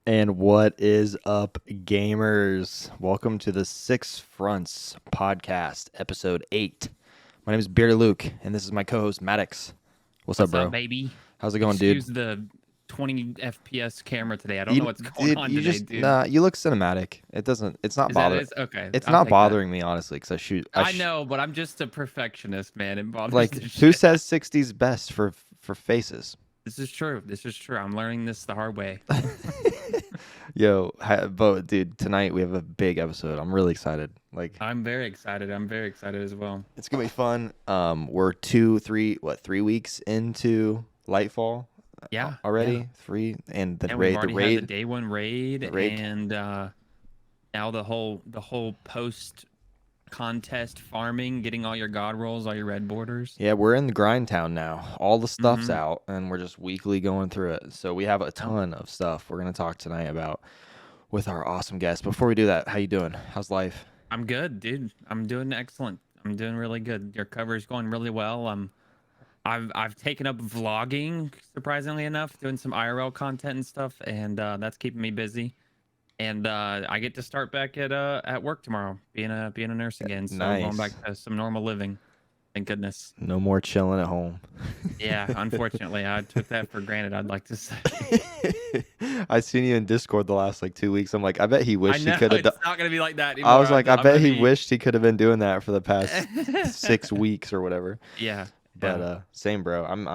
And what is up, gamers? Welcome to the Six Fronts podcast, episode 8. My name is Bearded Luke, and this is my co-host, Maddox. What's up, What's bro? up, baby? How's it going, dude? Excuse the 20 FPS camera today. I don't know what's going on You today, just, dude. nah, you look cinematic. It's not Is that bothering. it? Okay, It's I'll not take that. bothering me, honestly, because I know, but I'm just a perfectionist, man. It bothers like, the who shit. says 60's best for faces? This is true. This is true. I'm learning this the hard way. Yo, but dude, tonight we have a big episode. I'm really excited. Like, I'm very excited. I'm very excited as well. it's gonna be fun. We're 3 weeks into Lightfall. Yeah, Already yeah. 3, and the And we've raid. already had the day one raid, raid. and now the whole post contest farming, getting all your god rolls, all your red borders. Yeah, we're in the grind town now. All the stuff's Mhm. out, and we're just weekly going through it. So we have a ton of stuff we're gonna talk tonight about with our awesome guests. Before we do that, how you doing? How's life? I'm good, dude. I'm doing excellent. I'm doing really good. Your cover's going really well. I've taken up vlogging, surprisingly enough, doing some IRL content and stuff, and that's keeping me busy. And I get to start back at work tomorrow, being a nurse again. So going Nice. back to some normal living. Thank goodness. No more chilling at home. Yeah, unfortunately, I took that for granted. I'd like to say. I seen you in Discord the last 2 weeks. I'm like, I bet he I wished know he could have it's done. not gonna be like that anymore. I was like, I I'm bet gonna he be- wished he could have been doing that for the past 6 weeks or whatever. Yeah. But yeah. same, bro. I'm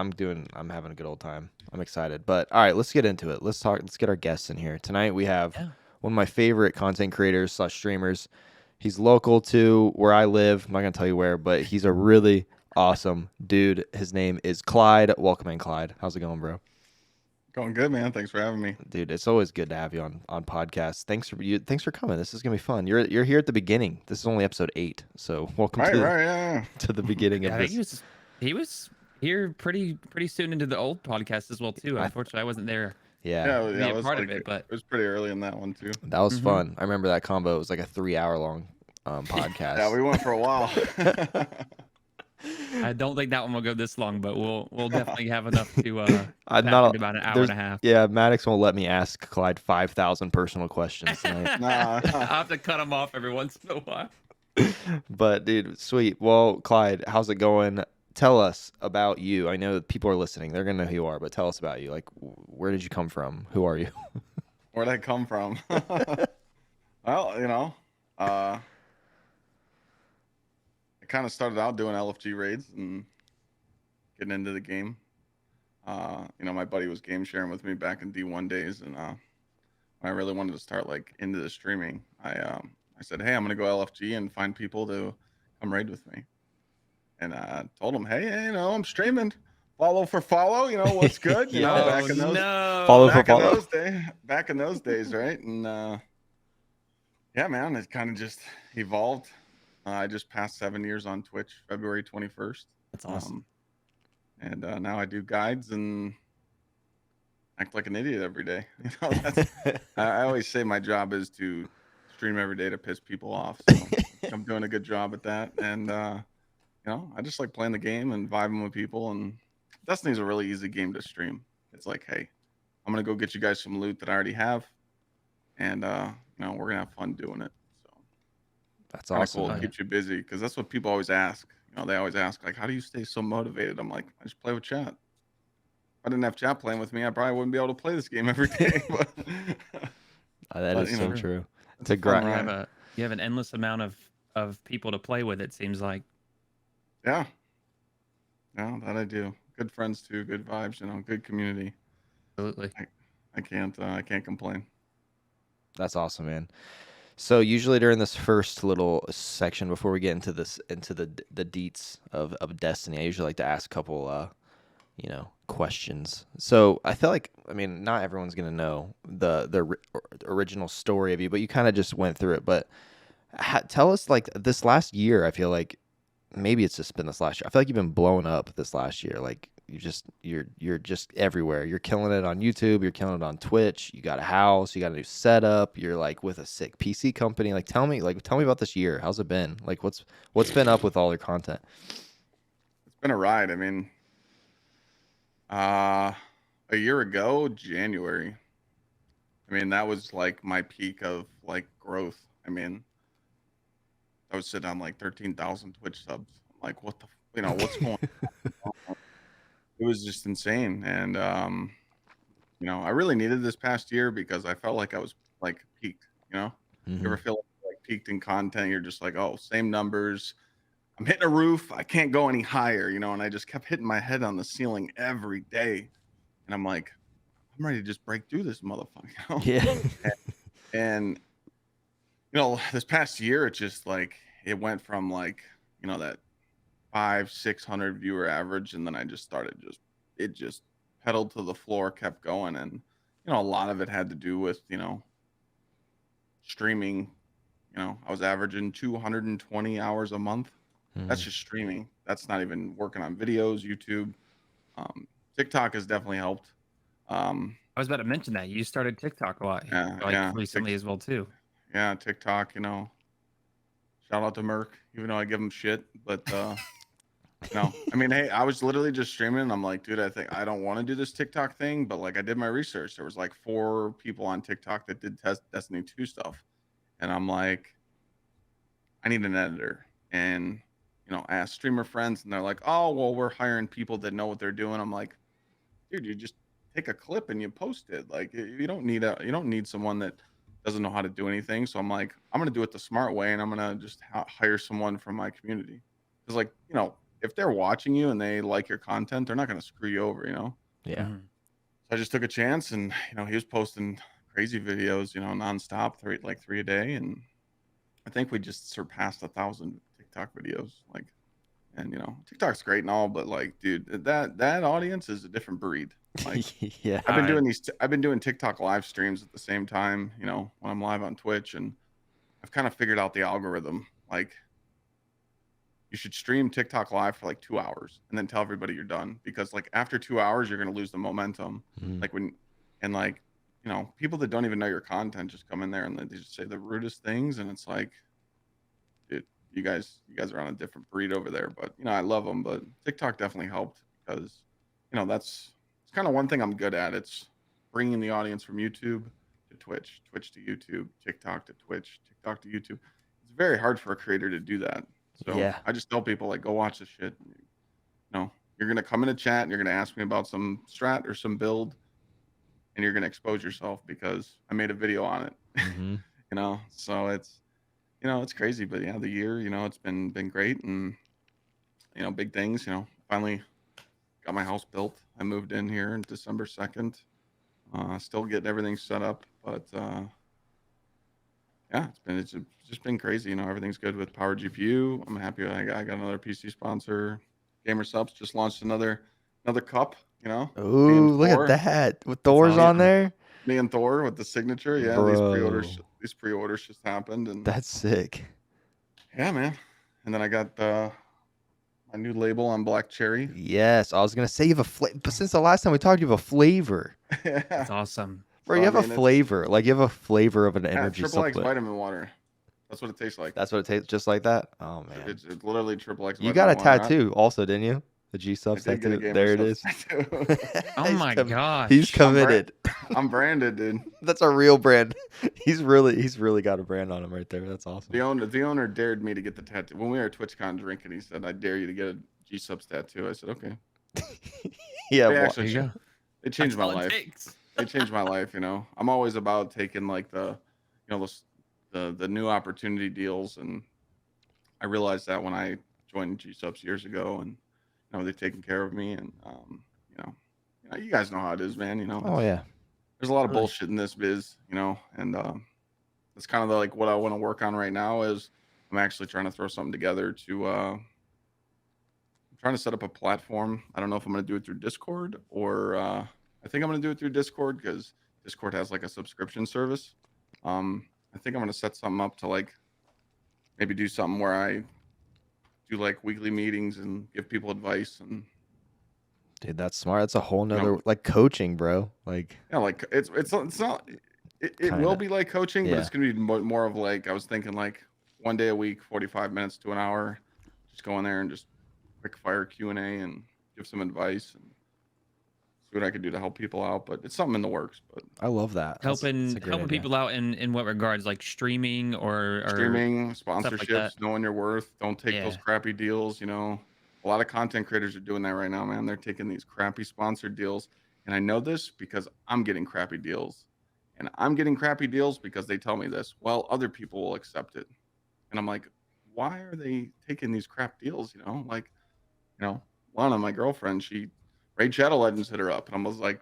having a good old time. I'm excited. But all right, let's get into it. Let's get our guests in here. Tonight we have one of my favorite content creators / streamers. He's local to where I live. I'm not gonna tell you where, but he's a really awesome dude. His name is Clyde. Welcome in, Clyde. How's it going, bro? Going good, man. Thanks for having me. Dude, it's always good to have you on podcasts. Thanks for coming. This is gonna be fun. You're here at the beginning. This is only episode 8, so welcome Yeah. to the beginning Yeah, of I this. think he was here pretty soon into the old podcast as well too. Unfortunately, I wasn't there. Yeah, to be it a was part of it, but it was pretty early in that one too. that was fun. I remember that combo. It was like a 3-hour long podcast. Yeah, we went for a while. I don't think that one will go this long. But we'll definitely have enough to I'm pack not into about an hour and a half. Yeah, Maddox won't let me ask Clyde 5,000 personal questions tonight. Nah. I have to cut him off every once in a while. But dude, sweet. Well, Clyde, how's it going? Tell us about you. I know that people are listening. They're gonna know who you are, but tell us about you. Like, where did you come from? Who are you? Where'd I come from? Well, I kind of started out doing LFG raids and getting into the game. My buddy was game sharing with me back in D1 days, and when I really wanted to start into the streaming, I said, hey, I'm gonna go LFG and find people to come raid with me. And I told him, hey, I'm streaming. Follow for follow, what's good? Back in those Follow for follow. Back in those days, right? And yeah, man, it kind of just evolved. I just passed 7 years on Twitch, February 21st. That's awesome. And now I do guides and act like an idiot every day. I always say my job is to stream every day to piss people off. So I'm doing a good job at that. And I just like playing the game and vibing with people. And Destiny's a really easy game to stream. It's like, hey, I'm gonna go get you guys some loot that I already have, and we're gonna have fun doing it. So That's awesome. Cool. It keeps you busy because that's what people always ask. They always ask like, how do you stay so motivated? I'm like, I just play with chat. If I didn't have chat playing with me, I probably wouldn't be able to play this game every day. That is so true. It's a grind. grind. You have an endless amount of people to play with. It seems like. Yeah, that I do. Good friends too. Good vibes. Good community. Absolutely. I can't complain. That's awesome, man. So usually during this first little section before we get into the deets of Destiny, I usually like to ask a couple questions. So I feel like, not everyone's gonna know the original story of you, but you kind of just went through it. But tell us, this last year, I feel like maybe it's just been this last year. I feel like you've been blowing up this last year. Like you're just everywhere. You're killing it on YouTube. You're killing it on Twitch. You got a house. You got a new setup. You're with a sick PC company. Tell me about this year. How's it been? What's been up with all your content? It's been a ride. A year ago, January, I mean, that was like my peak of like growth. I mean, I was sitting on like 13,000 Twitch subs. I'm like, what the, what's going on? It was just insane. And, I really needed this past year because I felt like I was like peaked, you Hmm. ever feel like peaked in content? You're just like, oh, same numbers. I'm hitting a roof. I can't go any higher, and I just kept hitting my head on the ceiling every day. And I'm like, I'm ready to just break through this motherfucker, Yeah. And, this past year, it just like, it went from like, that 600 viewer average. And then I just started it just pedaled to the floor, kept going. And, a lot of it had to do with, streaming. I was averaging 220 hours a month. That's Mhm. just streaming. That's not even working on videos, YouTube. TikTok has definitely helped. Um, I was about to mention that you started TikTok a lot, yeah, like yeah, recently as well too. yeah, TikTok. Shout out to Merck, even though I give him shit. But I mean, hey, I was literally just streaming. And I'm like, dude, I think I don't want to do this TikTok thing, but like I did my research. There was like 4 people on TikTok that did test Destiny 2 stuff, and I'm like, I need an editor. And I asked streamer friends, and they're like, oh, well, we're hiring people that know what they're doing. I'm like, dude, you just take a clip and you post it. Like you don't need someone that doesn't know how to do anything. So I'm like, I'm gonna do it the smart way, and I'm gonna just hire someone from my community. Because like if they're watching you and they like your content, they're not gonna screw you over. Yeah. Mhm. So I just took a chance, and he was posting crazy videos, nonstop, three a day, and I think we just surpassed 1,000 TikTok videos. Like, and TikTok's great and all, but like, dude, that audience is a different breed. Like, Yeah. I I've been doing TikTok live streams at the same time, when I'm live on Twitch, and I've kind of figured out the algorithm. Like, you should stream TikTok live for like 2 hours and then tell everybody you're done, because like after 2 hours, you're gonna lose the momentum. Mhm. Like and like, people that don't even know your content just come in there and they just say the rudest things, and it's like, dude, you guys are on a different breed over there. But I love them. But TikTok definitely helped because that's it's kind of one thing I'm good at. It's bringing the audience from YouTube to Twitch, Twitch to YouTube, TikTok to Twitch, TikTok to YouTube. It's very hard for a creator to do that. So Yeah. I just tell people, like, go watch this shit. You're gonna come in a chat and you're gonna ask me about some strat or some build, and you're gonna expose yourself because I made a video on it. Hmm. So it's crazy. But yeah, the year, it's been great. And big things. Finally got my house built. I moved in here on December 2nd. Still getting everything set up, but yeah, it's just been crazy. Everything's good with Power GPU. I'm happy I got another PC sponsor. GsxrClyde just launched another cup. Me and Ooh, look at Thor, that. With That's Thor's on awesome. there? me and Thor with the signature. Yeah, Bro. these pre-orders just happened, and That's sick. yeah, man. And then I got my new label on Black Cherry. Yes. I was gonna say you have a flavor, but since the last time we talked, you have a flavor. Yeah. That's awesome. Bro, So you I have a mean, it's flavor. Like you have a flavor of an energy triple X supplement. vitamin water. That's what it tastes like. That's what it tastes just like that? Oh man. It's literally triple X You got vitamin a water. tattoo also, didn't you? The G I subs did get a tattoo. gamer There it subs is. tattoo. Oh He's my he's gosh. committed. I'm branded, dude. That's a real brand. He's really got a brand on him right there. That's awesome. The owner dared me to get the tattoo when we were at TwitchCon drinking. He said, "I dare you to get a G subs tattoo." I said, "Okay." Yeah, They well, There actually you go. it changed That's my all it life. takes. It changed my life. I'm always about taking like the new opportunity deals, and I realized that when I joined G subs years ago, and they've taken care of me, and you know, you guys know how it is, man. oh yeah. There's a lot of Really. bullshit in this biz, and that's kind of like what I want to work on right now. Is I'm actually trying to throw something together to I'm trying to set up a platform. I don't know if I'm going to do it through Discord or I think I'm going to do it through Discord because Discord has like a subscription service. I think I'm going to set something up to like maybe do something where I do like weekly meetings and give people advice, and Dude, that's smart. That's a whole you know nother like coaching, bro. Like yeah, like it's not it will kinda. be like coaching, but Yeah. it's going to be more of like, I was thinking like one day a week, 45 minutes to an hour, just go in there and just quick fire Q&A and give some advice. And see what I could do to help people out. But it's something in the works. But I love that. That's a great Helping idea. people out in what regards, like streaming or streaming, stuff like that. sponsorships, knowing your worth. Don't take those Yeah. crappy deals. A lot of content creators are doing that right now, man. They're taking these crappy sponsored deals. And I know this because I'm getting crappy deals. And I'm getting crappy deals because they tell me this. Well, other people will accept it. And I'm like, why are they taking these crap deals? Lana, my girlfriend, Raid Shadow Legends hit her up. And I was like,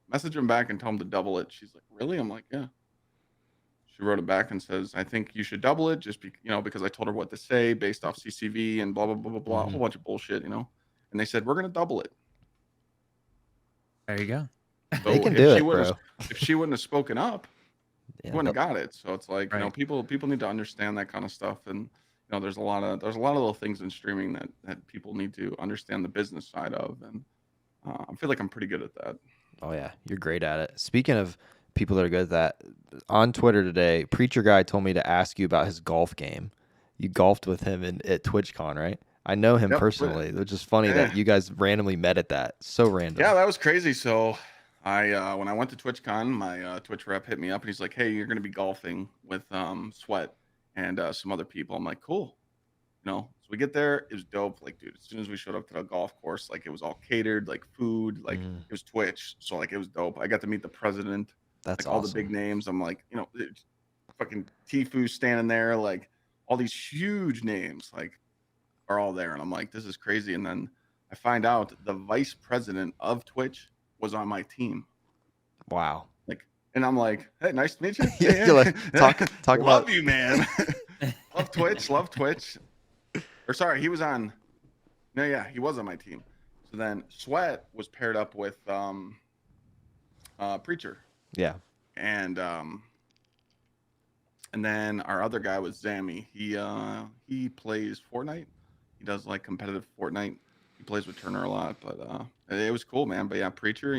message him back and tell him to double it. She's like, really? I'm like, yeah. She wrote it back and says, I think you should double it because I told her what to say based off CCV and blah, blah, blah, blah, blah, a whole bunch of bullshit. And they said, we're going to double it. There you go. So They can do it, wouldn't bro. if she wouldn't have spoken up, Yeah, wouldn't have got it. So it's like, Right. people need to understand that kind of stuff. And, there's a lot of little things in streaming that people need to understand the business side of. And I feel like I'm pretty good at that. Oh yeah, you're great at it. Speaking of people that are good at that, on Twitter today, Preacher Guy told me to ask you about his golf game. You golfed with him at TwitchCon, right? I know him Yep, personally. It's just funny that you guys randomly met at that. So random. Yeah, that was crazy. So when I went to TwitchCon, my Twitch rep hit me up and he's like, hey, you're going to be golfing with Sweat and some other people. I'm like, cool. So we get there. It was dope. Like, dude, as soon as we showed up to the golf course, like it was all catered, like food, like it was Twitch. So like it was dope. I got to meet the president. That's like all the big names. I'm like, fucking Tfue standing there, like all these huge names, like are all there. And I'm like, this is crazy. And then I find out the vice president of Twitch was on my team. Wow. And I'm like, hey, nice to meet you. Yeah, you're like, talk love about you, man. love Twitch. Or sorry, he was on. No, yeah, he was on my team. So then Sweat was paired up with Preacher. Yeah. And then our other guy was Zammy. He plays Fortnite. He does like competitive Fortnite. He plays with Turner a lot, but it was cool, man. But yeah, Preacher,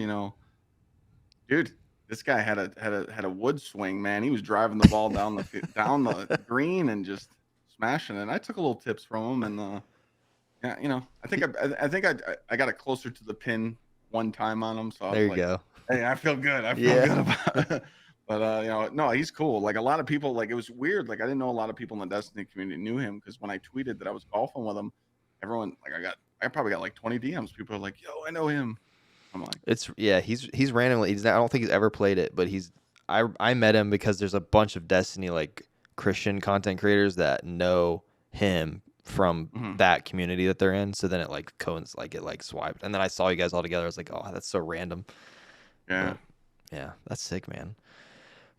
dude, this guy had a wood swing, man. He was driving the ball down the green and just smashing it. And I took a little tips from him, and yeah, I think I got it closer to the pin one time on him. So I was there you like, go. hey, I feel good. I feel good about it. But no, he's cool. Like a lot of people, like it was weird. Like I didn't know a lot of people in the Destiny community knew him because when I tweeted that I was golfing with him, everyone I probably got like 20 DMs. People are like, "Yo, I know him." I'm like, he's randomly. I don't think he's ever played it, but I met him because there's a bunch of Destiny like Christian content creators that know him from that community that they're in. So then it like it like swiped, and then I saw you guys all together. I was like, oh, that's so random. yeah. But, yeah, that's sick, man.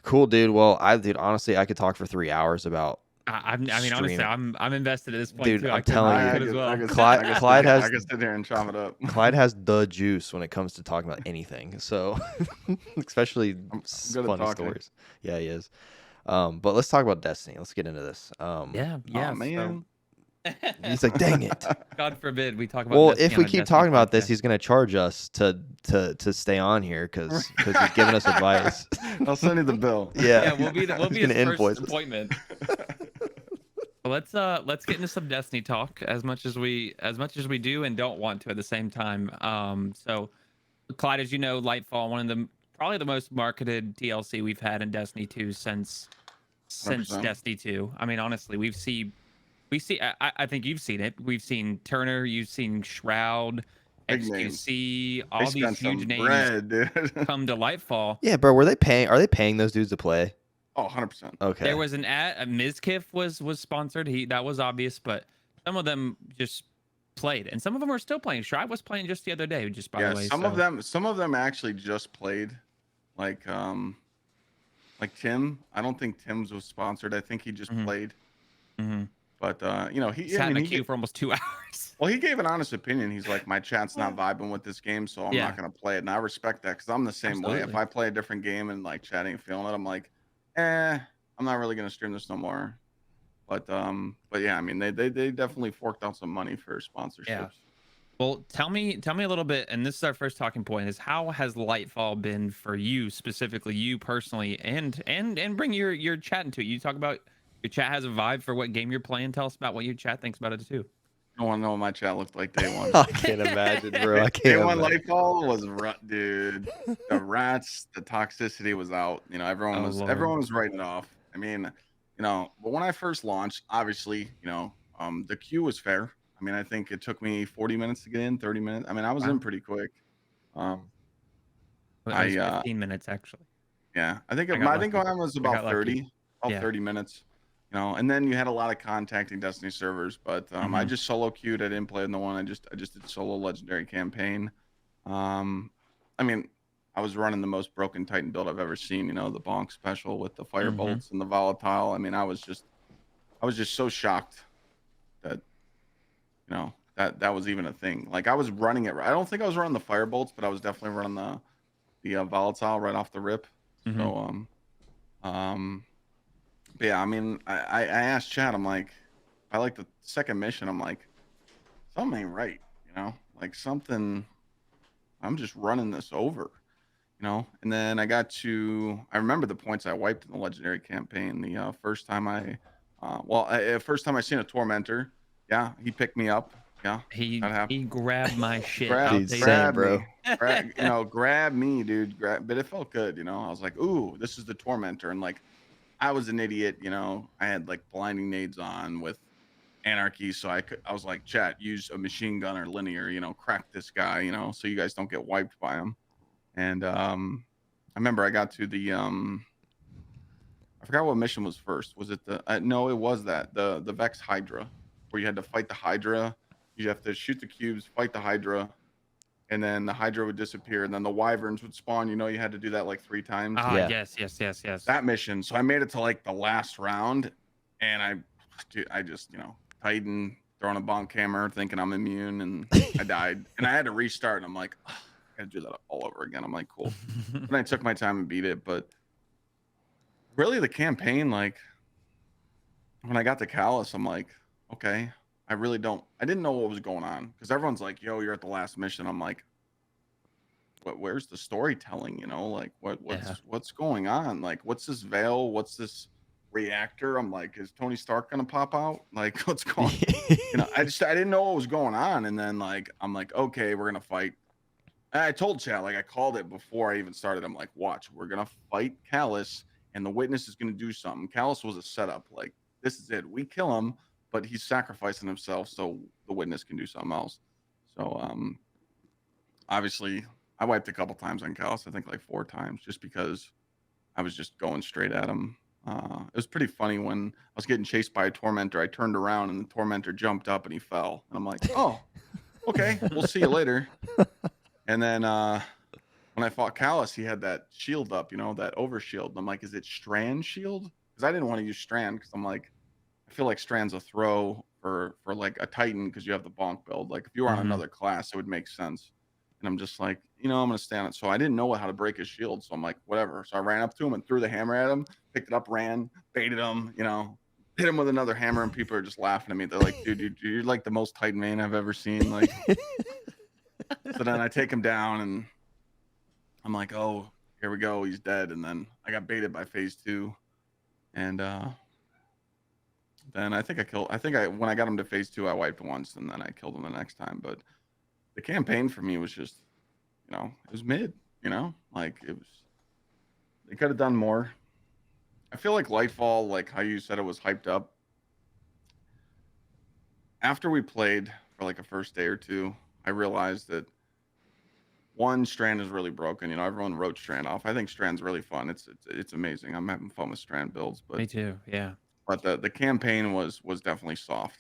Cool, dude. Well, honestly, I could talk for 3 hours about. I mean, honestly, I'm invested at this point Dude, too. I'm telling you, as well. Clyde has. I can sit there and chop it up. Clyde has the juice when it comes to talking about anything. So, especially I'm good at funny talking. stories. Yeah, he is. But let's talk about Destiny. Let's get into this. Yeah, Oh, man. He's like, dang it. God forbid we talk about. Well, Destiny if on we a keep Destiny talking about this, podcast. he's gonna charge us to stay on here because he's giving us advice. I'll send you the bill. Yeah, we'll be He's his gonna invoice first us. appointment. Let's get into some Destiny talk as much as we do and don't want to at the same time. So Clyde, as you know, Lightfall, one of the probably the most marketed DLC we've had in Destiny 2 since 100%. Destiny 2. I mean, honestly, we see I think you've seen it. We've seen Turner, you've seen Shroud, Big XQC, They all these spent huge some names bread, dude. come to Lightfall. Yeah, bro. Are they paying those dudes to play? Oh, 100%. Okay. There was an ad. Mizkif was sponsored. That was obvious, but some of them just played, and some of them are still playing. Shroud was playing just the other day. Just by the way, some of them actually just played, like Tim. I don't think Tim's was sponsored. I think he just played. Mm-hmm. But he sat in a queue for almost 2 hours. Well, he gave an honest opinion. He's like, my chat's not vibing with this game, so I'm not gonna play it. And I respect that because I'm the same way. If I play a different game and like chatting and feeling it, I'm like, I'm not really gonna stream this no more. But yeah, I mean, they definitely forked out some money for sponsorships. Yeah. Well, tell me a little bit, and this is our first talking point: is how has Lightfall been for you specifically, you personally, and bring your chat into it. You talk about your chat has a vibe for what game you're playing. Tell us about what your chat thinks about it too. don't want to know what my chat looked like day one. I can't imagine, bro. I Day can't one imagine. Lightfall was dude. The rats, the toxicity was out. You know, everyone Oh, was Lord. everyone was writing it off. I mean, you know, but when I first launched, obviously, you know, the queue was fair. I mean, I think it took me 40 minutes to get in, 30 minutes. I mean, I was in Wow. pretty quick. Um, It was I 15 minutes actually. yeah, I think I got I think lucky. mine was I got about lucky. 30, about Yeah. 30 minutes. You know, and then you had a lot of contacting Destiny servers, but I Mhm. just solo queued. I didn't play in the one. I just did solo legendary campaign. I mean, I was running the most broken Titan build I've ever seen. You know, the bonk special with the fire bolts and the volatile. I mean, I was just so shocked that you know that was even a thing. Like I was running it. I don't think I was running the fire bolts, but I was definitely running the volatile right off the rip. Mhm. So but yeah, I mean, I asked Chad. I'm like, I like the second mission. I'm like, something ain't right. You know, like something. I'm just running this over. You know, and then I remember the points I wiped in the legendary campaign. The first time first time I seen a tormentor. Yeah, he picked me up. Yeah, that happened. He grabbed my shit. Grab, I'll Dude, tell you same, grab that. bro. me. Grab me, dude. But it felt good, you know. I was like, ooh, this is the tormentor, and like, I was an idiot, you know. I had like blinding nades on with anarchy, so I was like, chat, use a machine gun or linear, you know, crack this guy, you know, so you guys don't get wiped by him. And I remember I got to the I forgot what mission was first. Was it the no, it was the Vex Hydra, where you had to fight the Hydra. You have to shoot the cubes, fight the Hydra, and then the Hydra would disappear, and then the Wyverns would spawn. You know, you had to do that like 3 times. Ah, Yeah. yes. That mission. So I made it to like the last round, and I just, you know, Titan throwing a bonk hammer, thinking I'm immune, and I died, and I had to restart. And I'm like, oh, I gotta do that all over again. I'm like, cool. And I took my time and beat it, but really the campaign, like when I got to Callus, I'm like, okay, I didn't know what was going on because everyone's like, yo, you're at the last mission. I'm like, where's the storytelling? You know, like Yeah. what's going on? Like, what's this veil? What's this reactor? I'm like, is Tony Stark gonna pop out? Like, what's going? You know, I didn't know what was going on, and then like I'm like, okay, we're gonna fight. And I told Chad, like I called it before I even started. I'm like, watch, we're gonna fight Callus, and the witness is gonna do something. Callus was a setup. Like this is it. We kill him, but he's sacrificing himself so the witness can do something else. So obviously I wiped a couple times on Callus. I think like 4 times, just because I was just going straight at him. It was pretty funny when I was getting chased by a tormentor. I turned around and the tormentor jumped up and he fell. And I'm like, oh, okay, we'll see you later. And then when I fought Callus, he had that shield up, you know, that overshield. And I'm like, is it Strand shield? Because I didn't want to use Strand because I'm like, I feel like Strand's a throw for like a Titan because you have the bonk build. Like if you were on another class, it would make sense. And I'm just like, you know, I'm gonna stand it. So I didn't know how to break his shield. So I'm like, whatever. So I ran up to him and threw the hammer at him, picked it up, ran, baited him, you know, hit him with another hammer, and people are just laughing at me. They're like, dude, you're like the most Titan main I've ever seen. Like, so then I take him down and I'm like, oh, here we go. He's dead. And then I got baited by phase 2. And then I think when I got him to phase 2, I wiped once and then I killed him the next time. But the campaign for me was just, you know, it was mid, you know, like they could have done more. I feel like Lightfall, like how you said it was hyped up. After we played for like a first day or two, I realized that one, Strand is really broken. You know, everyone wrote Strand off. I think Strand's really fun. It's amazing. I'm having fun with Strand builds, Me too. Yeah. but the campaign was definitely soft.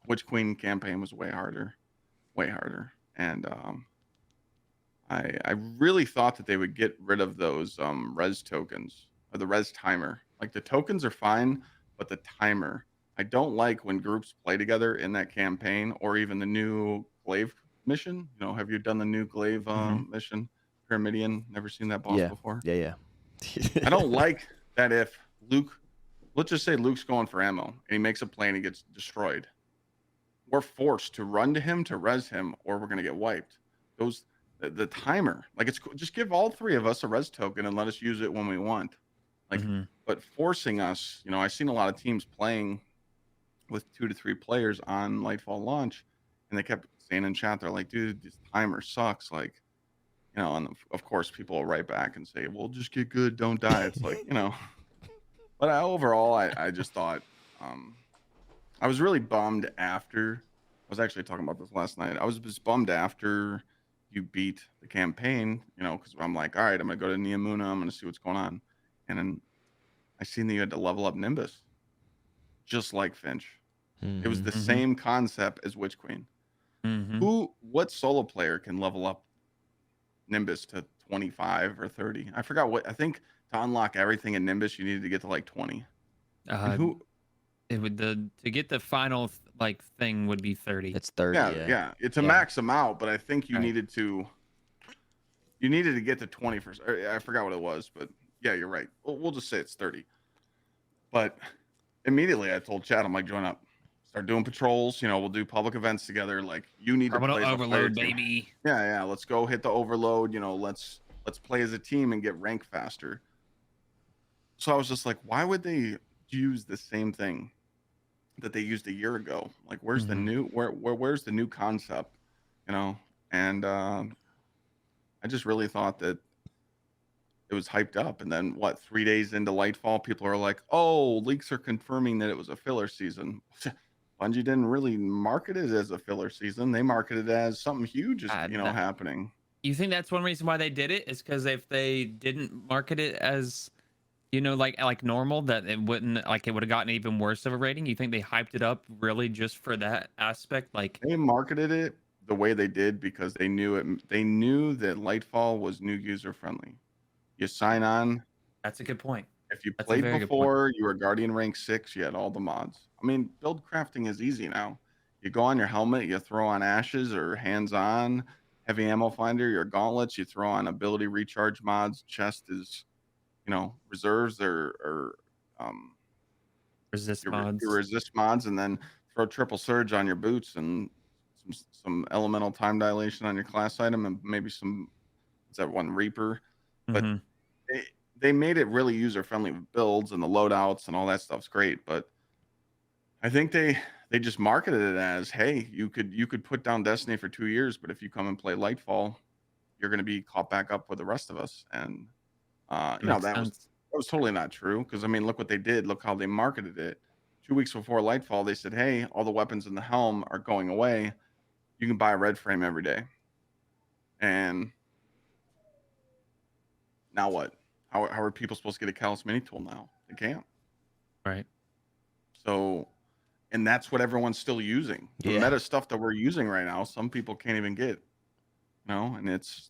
Witch Queen campaign was way harder, and I really thought that they would get rid of those res tokens or the res timer. Like the tokens are fine, but the timer, I don't like when groups play together in that campaign or even the new glaive mission. You know, have you done the new glaive mission? Pyramidian, never seen that boss Yeah. before. Yeah. I don't like that if Luke, let's just say Luke's going for ammo and he makes a play and he gets destroyed. We're forced to run to him to res him or we're going to get wiped. The timer, like it's just give all 3 of us a res token and let us use it when we want. Like, but forcing us, you know, I've seen a lot of teams playing with 2 to 3 players on Lightfall launch, and they kept saying in chat, they're like, "Dude, this timer sucks." Like, and of course, people will write back and say, "Well, just get good, don't die." It's like, but overall, I just thought, um, I was really bummed after. I was actually talking about this last night. I was just bummed after you beat the campaign, because I'm like, all right, I'm gonna go to Neomuna, I'm gonna see what's going on, and then I seen that you had to level up Nimbus, just like Finch. It was Mm-hmm. the Mm-hmm. same concept as Witch Queen. Mm-hmm. What solo player can level up Nimbus to 25 or 30? I forgot what. I think to unlock everything in Nimbus, you needed to get to like 20. And Uh, who? it would to get the final like thing would be 30. It's 30, Yeah, yeah. yeah. It's a Yeah. max amount, but I think you Right. needed to. You needed to get to 20 first. I forgot what it was, but yeah, you're right. We'll just say it's 30. But immediately I told Chad, I'm like, join up. Start doing patrols. We'll do public events together. Like, you need to Terminal play as a player overload, team. baby. Yeah, yeah. Let's go hit the overload. Let's play as a team and get rank faster. So I was just like, why would they use the same thing that they used a year ago? Like, where's the Mhm. new where's the new concept? And I just really thought that it was hyped up. And then what, 3 days into Lightfall, people are like, oh, leaks are confirming that it was a filler season. Bungie didn't really market it as a filler season. They marketed it as something huge is, That, happening. you think that's one reason why they did it is because if they didn't market it as like normal, that it wouldn't like it would have gotten even worse of a rating. You think they hyped it up really just for that aspect? Like, They marketed it the way they did because they knew it. They knew that Lightfall was new user friendly. You sign on. that's a good point. If you That's a played very good point. before, you were Guardian rank 6, you had all the mods. I mean, build crafting is easy now. You go on your helmet, you throw on ashes or hands on, heavy ammo finder, your gauntlets, you throw on ability recharge mods, chest is, reserves or um, Resist your mods. resist mods, and then throw triple surge on your boots and some elemental time dilation on your class item, and maybe some, what's that one, Reaper. But Mm-hmm. they, they made it really user friendly with builds and the loadouts and all that stuff's great. But I think they just marketed it as, hey, you could put down Destiny for 2 years, but if you come and play Lightfall, you're going to be caught back up with the rest of us. And That makes that was sense. totally not true, because I mean, look what they did. Look how they marketed it. 2 weeks before Lightfall, they said, hey, all the weapons in the helm are going away. You can buy a red frame every day. And now what? How are people supposed to get a Callus Mini Tool now? They can't. Right. So, and that's what everyone's still using. The Yeah. meta stuff that we're using right now, some people can't even get. And it's,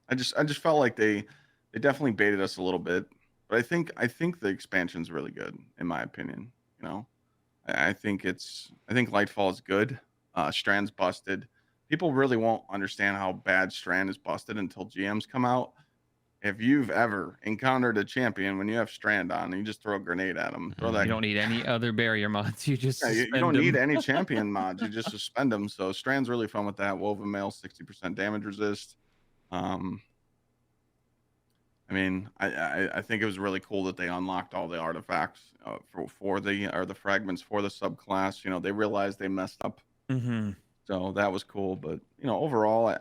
I just felt like they definitely baited us a little bit. But I think the expansion's really good, in my opinion. I think Lightfall is good. Strand's busted. People really won't understand how bad Strand is busted until GMs come out. If you've ever encountered a champion when you have Strand on, and you just throw a grenade at them, throw that. You don't need any other barrier mods. You just Yeah, you suspend don't need them. any champion mods. You just suspend them. So Strand's really fun with that. Woven mail, 60% damage resist. Um, I mean, I think it was really cool that they unlocked all the artifacts for the fragments for the subclass. They realized they messed up, Mm-hmm. so that was cool. But overall,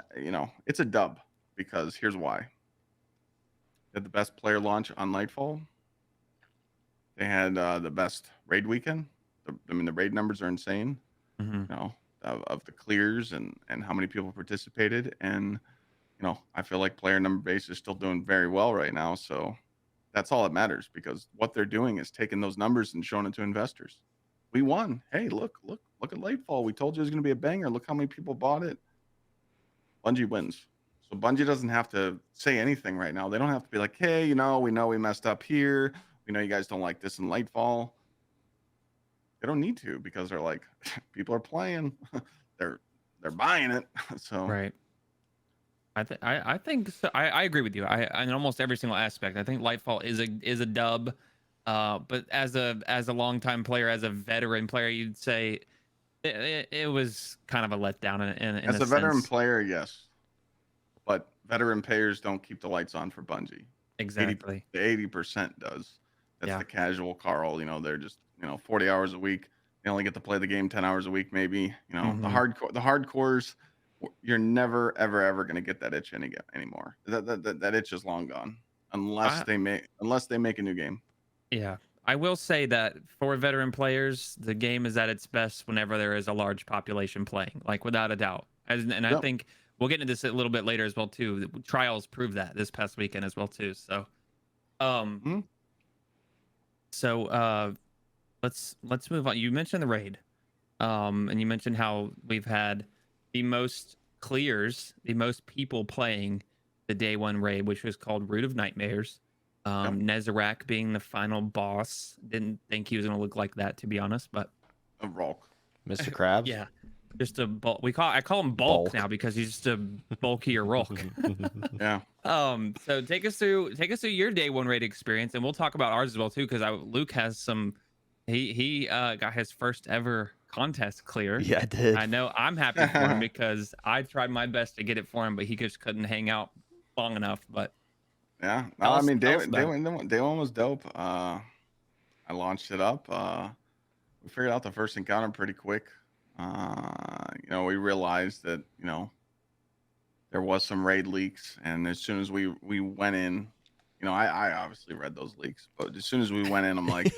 it's a dub, because here's why: they had the best player launch on Nightfall. They had the best raid weekend. The raid numbers are insane. Mm-hmm. Of the clears and how many people participated, and I feel like player number base is still doing very well right now. So that's all that matters, because what they're doing is taking those numbers and showing it to investors. We won. Hey, look at Lightfall. We told you it was going to be a banger. Look how many people bought it. Bungie wins. So Bungie doesn't have to say anything right now. They don't have to be like, hey, we know we messed up here. We know you guys don't like this in Lightfall. They don't need to, because they're like, people are playing. they're buying it. So Right. I think so. I agree with you. In almost every single aspect. I think Lightfall is a dub. But as a longtime player, as a veteran player, you'd say it was kind of a letdown in as a a veteran sense. player, yes. But veteran players don't keep the lights on for Bungie. 80 Exactly. the 80% does. That's Yeah. the casual Carl. They're just 40 hours a week. they only get to play the game 10 hours a week, maybe. The Mhm. hardcores, you're never ever gonna get that itch anymore. That itch is long gone unless I they make a new game. Yeah. I will say that for veteran players, the game is at its best whenever there is a large population playing, like without a doubt. And I Yep. think we'll get into this a little bit later as well too. Trials proved that this past weekend as well too. Um Mhm. so let's move on. You mentioned the raid. And you mentioned how we've had the most clears, the most people playing the day one raid, which was called Root of Nightmares. Yep. Nezarek being the final boss. Didn't think he was gonna look like that, to be honest, but A rock. Mr. Krabs. yeah, just a bulk. I call him bulk Bulk. now because he's just a bulkier Rolk. Yeah. So take us through your day one raid experience, and we'll talk about ours as well too, because Luke has some. He got his first ever contest clear. Yeah, I did. I know I'm happy for him because I tried my best to get it for him, but he just couldn't hang out long enough. But Yeah. No, tell I us, mean, tell us about it. day one was dope. I launched it up. We figured out the first encounter pretty quick. We realized that there was some raid leaks, and as soon as we went in, I obviously read those leaks, but as soon as we went in, I'm like,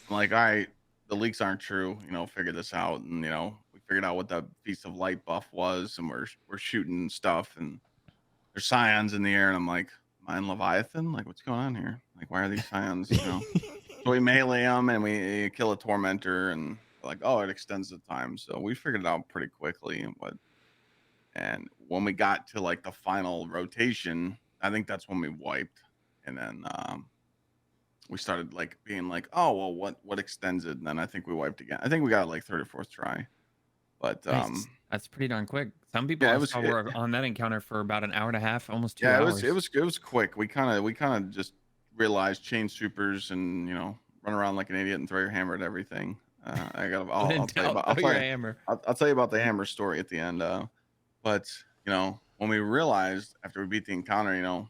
all right, the leaks aren't true. Figure this out, and we figured out what the Feast of Light buff was, and we're shooting stuff, and there's scions in the air, and I'm like, am I in Leviathan? Like, what's going on here? Like, why are these scions? So we melee them, and we kill a tormentor, and like, oh, it extends the time. So we figured it out pretty quickly, and when we got to like the final rotation, I think that's when we wiped, and then we started like being like, oh well, what extends it? And then I think we wiped again. I think we got like third or fourth try, but Nice. That's pretty darn quick. Some people yeah, I it was saw were on that encounter for about an hour and a half, almost two yeah, it was it hours. was it was quick. We kind of just realized chain supers and run around like an idiot and throw your hammer at everything. I got. When I'll in tell you doubt, about. I'll throw tell your you. hammer. I'll tell you about the hammer story at the end. But when we realized after we beat the encounter,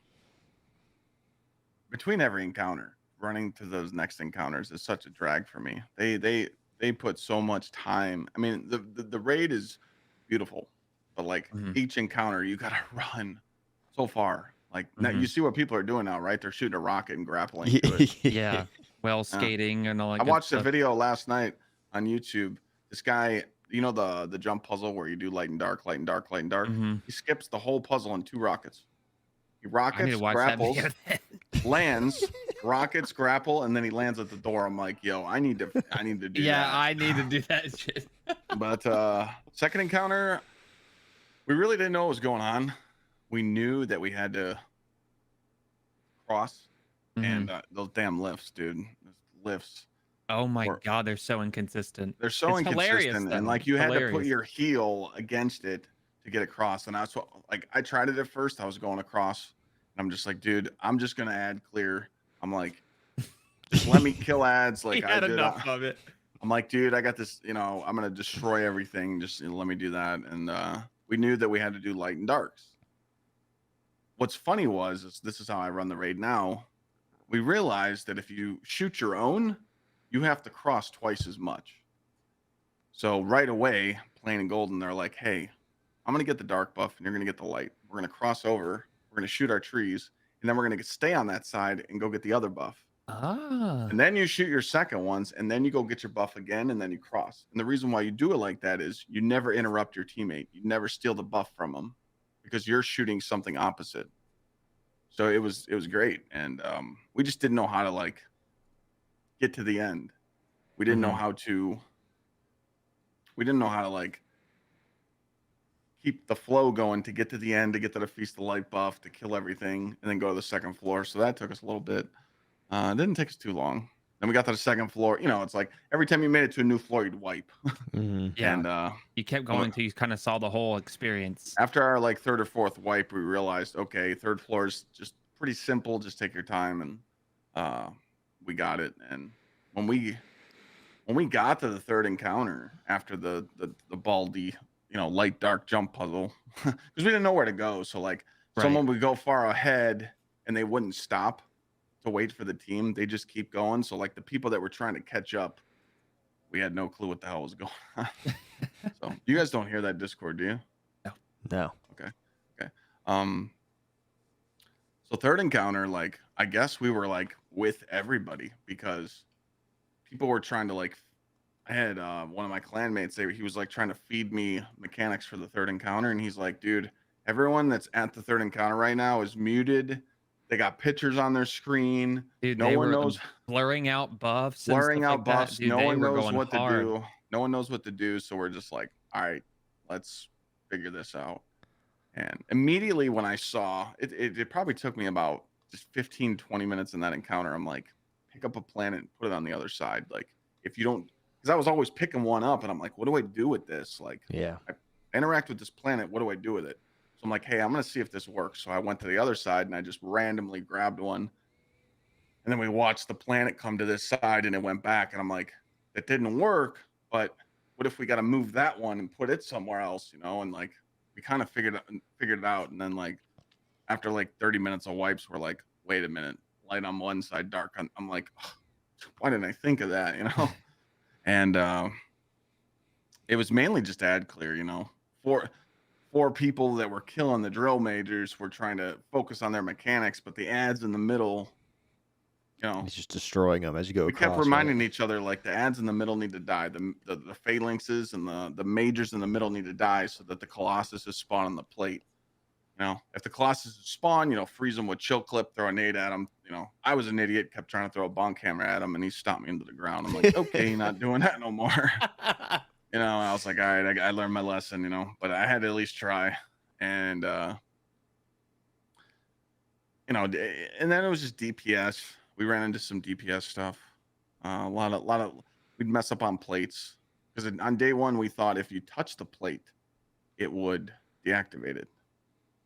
between every encounter, running to those next encounters is such a drag for me. They put so much time. I mean, the raid is beautiful, but like Hmm. each encounter, you gotta run so far. Like now, Hmm. you see what people are doing now, right? They're shooting a rocket and grappling to it. Yeah. Well, Uh, skating and all I that good watched a stuff. video last night on YouTube. This guy, the jump puzzle where you do light and dark, light and dark, light and dark. Hmm. He skips the whole puzzle in 2 rockets. He I need to rockets, watch that video. grapples, lands, rockets, grapple, and then he lands at the door. I'm like, yo, I need to do Yeah, that. I need to do that shit. But second encounter, we really didn't know what was going on. We knew that we had to cross, Mhm. and those damn lifts, dude. Those lifts Oh my were god, they're so inconsistent. they're so It's hilarious inconsistent, and though. like It's you had to put hilarious. your heel against it to get across. And that's what like I tried it at first. I was going across, and I'm just like, dude, I'm just gonna add clear. I'm like, just let me kill ads He like I had did. enough of it. I'm like, dude, I got this. I'm gonna destroy everything. Just let me do that. And we knew that we had to do light and darks. What's funny is this is how I run the raid now. We realized that if you shoot your own, you have to cross twice as much. So right away, Plain and Golden, they're like, hey, I'm gonna get the dark buff and you're gonna get the light. We're gonna cross over. We're gonna shoot our trees, and then we're gonna stay on that side and go get the other buff. Ah. And then you shoot your second ones, and then you go get your buff again, and then you cross. And the reason why you do it like that is you never interrupt your teammate. You never steal the buff from them because you're shooting something opposite. So it was great, and we just didn't know how to like get to the end. We didn't know Mhm. how to. We didn't know how to like keep the flow going to get to the end, to get to the Feast of Light buff, to kill everything, and then go to the second floor. So that took us a little bit. It didn't take us too long. Then we got to the second floor. It's like every time you made it to a new floor, you'd wipe. Mhm. Yeah. And You kept going until you kind of saw the whole experience. after our like third or fourth wipe, we realized, okay, third floor is just pretty simple. Just take your time, and we got it. And when we got to the third encounter after the baldy, light dark jump puzzle, because we didn't know where to go. So like Right. someone would go far ahead and they wouldn't stop to wait for the team. They just keep going. So like the people that were trying to catch up we had no clue what the hell was going on. So you guys don't hear that Discord, do you? No. Okay. Okay. Um, so third encounter, like I guess we were like with everybody because people were trying to like I had one of my clanmates say he was like trying to feed me mechanics for the third encounter, and he's like, dude, everyone that's at the third encounter right now is muted. They got pictures on their screen. Dude, No they one were knows, blurring out buffs and blurring stuff out like that. buffs. Dude, No they one were knows going what to hard. do. No one knows what to do. So we're just like, all right, let's figure this out. And immediately when I saw it, it probably took me about just 15, 20 minutes in that encounter. I'm like, pick up a planet and put it on the other side. Like, if you don't, because I was always picking one up and I'm like, what do I do with this? Like, Yeah. I interact with this planet. What do I do with it? So I'm like, hey, I'm going to see if this works. So I went to the other side and I just randomly grabbed one. And then we watched the planet come to this side and it went back. And I'm like, it didn't work. But what if we got to move that one and put it somewhere else, you know? And like, we kind of figured it out. And then like, after like 30 minutes of wipes, we're like, wait a minute, light on one side, dark on. I'm like, why didn't I think of that, you know? And it was mainly just ad clear, you know. For people that were killing the drill majors were trying to focus on their mechanics, but the ads in the middle, you know, He's just destroying them as you go we kept across. reminding Right? each other like the ads in the middle need to die. The phalanxes and the majors in the middle need to die so that the colossus is spawn on the plate. You know, if the colossus is spawn, you know, freeze them with chill clip, throw a nade at him. You know, I was an idiot, kept trying to throw a bonk hammer at him, and he stomped me into the ground. I'm like, okay, not doing that no more. You know, I was like, all right, I learned my lesson, you know, but I had to at least try. And, you know, and then it was just DPS. We ran into some DPS stuff. A lot of, we'd mess up on plates because on day one, we thought if you touch the plate, it would deactivate it.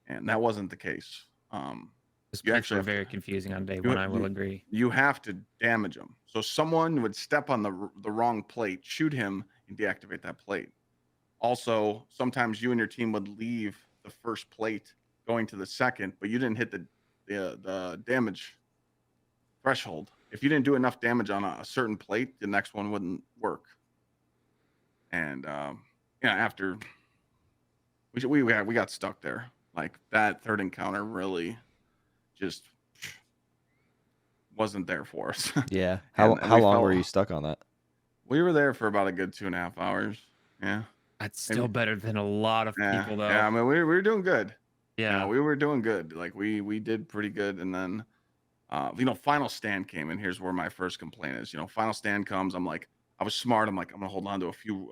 And that wasn't the case. Those You plates actually were have to, very confusing on day you, one. I will agree. you have to damage them. So someone would step on the wrong plate, shoot him, and deactivate that plate. Also, sometimes you and your team would leave the first plate going to the second, but you didn't hit the damage threshold. If you didn't do enough damage on a certain plate, the next one wouldn't work. And yeah, after we got stuck there. Like that third encounter really just wasn't there for us. Yeah. And How we long felt were you stuck on that? we were there for about a good 2.5 hours. Yeah. That's still Maybe. better than a lot of Yeah. people, though. Yeah. I mean, we were doing good. Yeah. We were doing good. Like we did pretty good. And then, you know, final stand came, and here's where my first complaint is. You know, final stand comes. I'm like, I was smart. I'm like, I'm gonna hold on to a few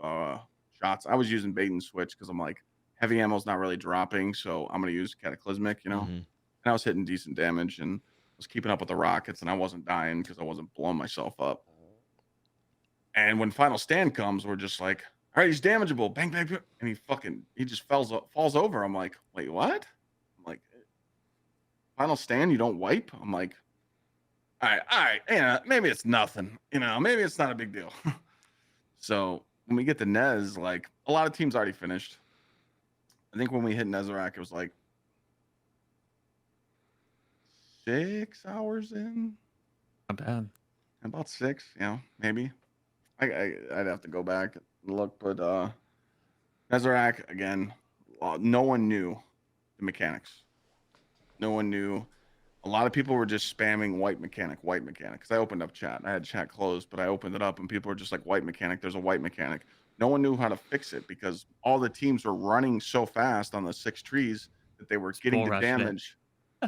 shots. I was using bait and switch because I'm like, heavy ammo's not really dropping, so I'm gonna use cataclysmic. You know, Mhm. and I was hitting decent damage and was keeping up with the rockets, and I wasn't dying because I wasn't blowing myself up. And when final stand comes, we're just like, all right, he's damageable. Bang, bang, bang. And he just falls over. I'm like, wait, what? I'm like, final stand, you don't wipe? I'm like, all right, yeah, maybe it's nothing. You know, maybe it's not a big deal. So when we get to Nez, like a lot of teams already finished. I think when we hit Nezerac, it was like 6 hours in. Not bad. About 6, you know, maybe. I'd have to go back and look, but Nezerac again, no one knew the mechanics. No one knew. A lot of people were just spamming white mechanic. Because I opened up chat. I had chat closed, but I opened it up and people were just like, white mechanic. There's a white mechanic. No one knew how to fix it because all the teams were running so fast on the 6 trees that they were getting Bull the rushed it. damage.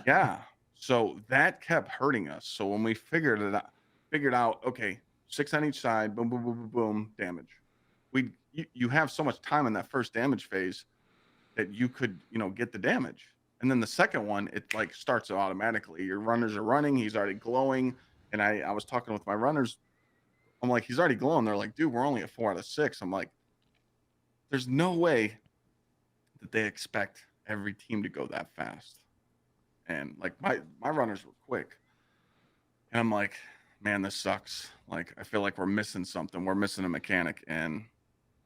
Yeah. So that kept hurting us. So when we figured out, okay, 6 on each side, boom, boom, boom, boom, boom, damage. You have so much time in that first damage phase that you could, you know, get the damage. And then the second one, it like starts automatically. Your runners are running, he's already glowing. And I was talking with my runners. I'm like, he's already glowing. They're like, dude, we're only at 4 out of 6. I'm like, there's no way that they expect every team to go that fast. And like my runners were quick. And I'm like, man, this sucks. Like, I feel like we're missing something. We're missing a mechanic. And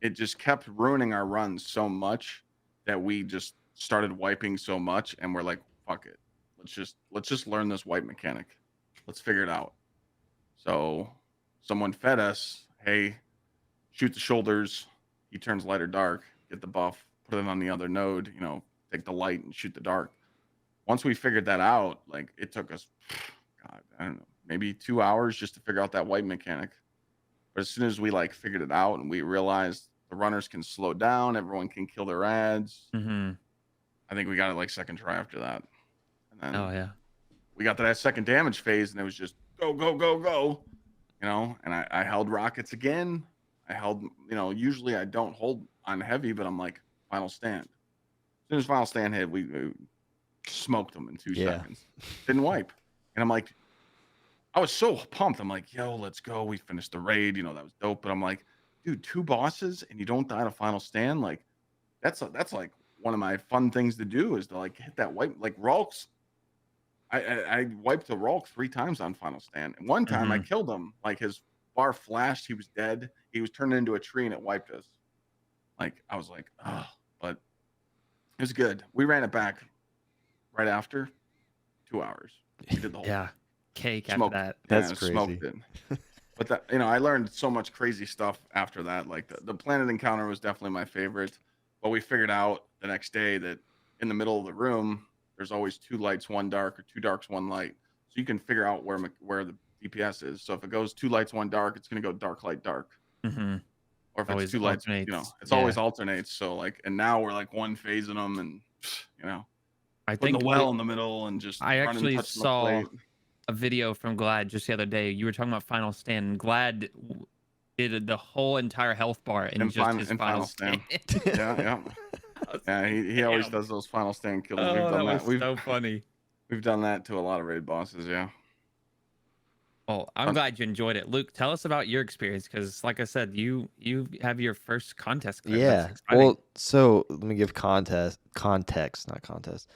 it just kept ruining our runs so much that we just started wiping so much. And we're like, fuck it. Let's just learn this wipe mechanic. Let's figure it out. So someone fed us, hey, shoot the shoulders. He turns light or dark. Get the buff. Put it on the other node. Take the light and shoot the dark. Once we figured that out, like it took us, God, I don't know, maybe 2 hours just to figure out that wipe mechanic. But as soon as we like figured it out and we realized the runners can slow down, everyone can kill their ads. Mm-hmm. I think we got it like second try after that. And then Oh yeah. we got to that second damage phase and it was just go, go, go, go. And I held rockets again. I held, usually I don't hold on heavy, but I'm like, final stand. As soon as final stand hit, we smoked them in 2 seconds. Didn't wipe. And I'm like, I was so pumped. I'm like, yo, let's go. We finished the raid. That was dope. But I'm like, dude, 2 bosses and you don't die to final stand. Like, that's like one of my fun things to do is to like hit that wipe. Like Ralk's, I wiped the Ralk 3 times on final stand. And one time I killed him. Like his bar flashed. He was dead. He was turned into a tree and it wiped us. Like, I was like, oh, but it was good. We ran it back right after 2 hours. We did the whole cake smoked, after that. That's crazy. Smoked it. But that, I learned so much crazy stuff after that. Like the planet encounter was definitely my favorite. But we figured out the next day that in the middle of the room, there's always 2 lights, 1 dark, or 2 darks, 1 light. So you can figure out where the DPS is. So if it goes 2 lights, 1 dark, it's gonna go dark, light, dark. Mm-hmm. Or if Always it's 2 lights, alternates. it's always alternates. So like, and now we're like one phasing them, and I putting think the well in the middle and just. I running, actually touching the saw plate. a video from Glad just the other day. You were talking about final stand. And Glad did the whole entire health bar in just his final stand. Yeah. Yeah, he always does those final stand kills. Oh, We've done that that. was so funny. We've done that to a lot of raid bosses. Yeah. Well, I'm glad you enjoyed it. Luke, tell us about your experience because, like I said, you have your first contest. Clip. Yeah. That's exciting. Well, so let me give context, not contest.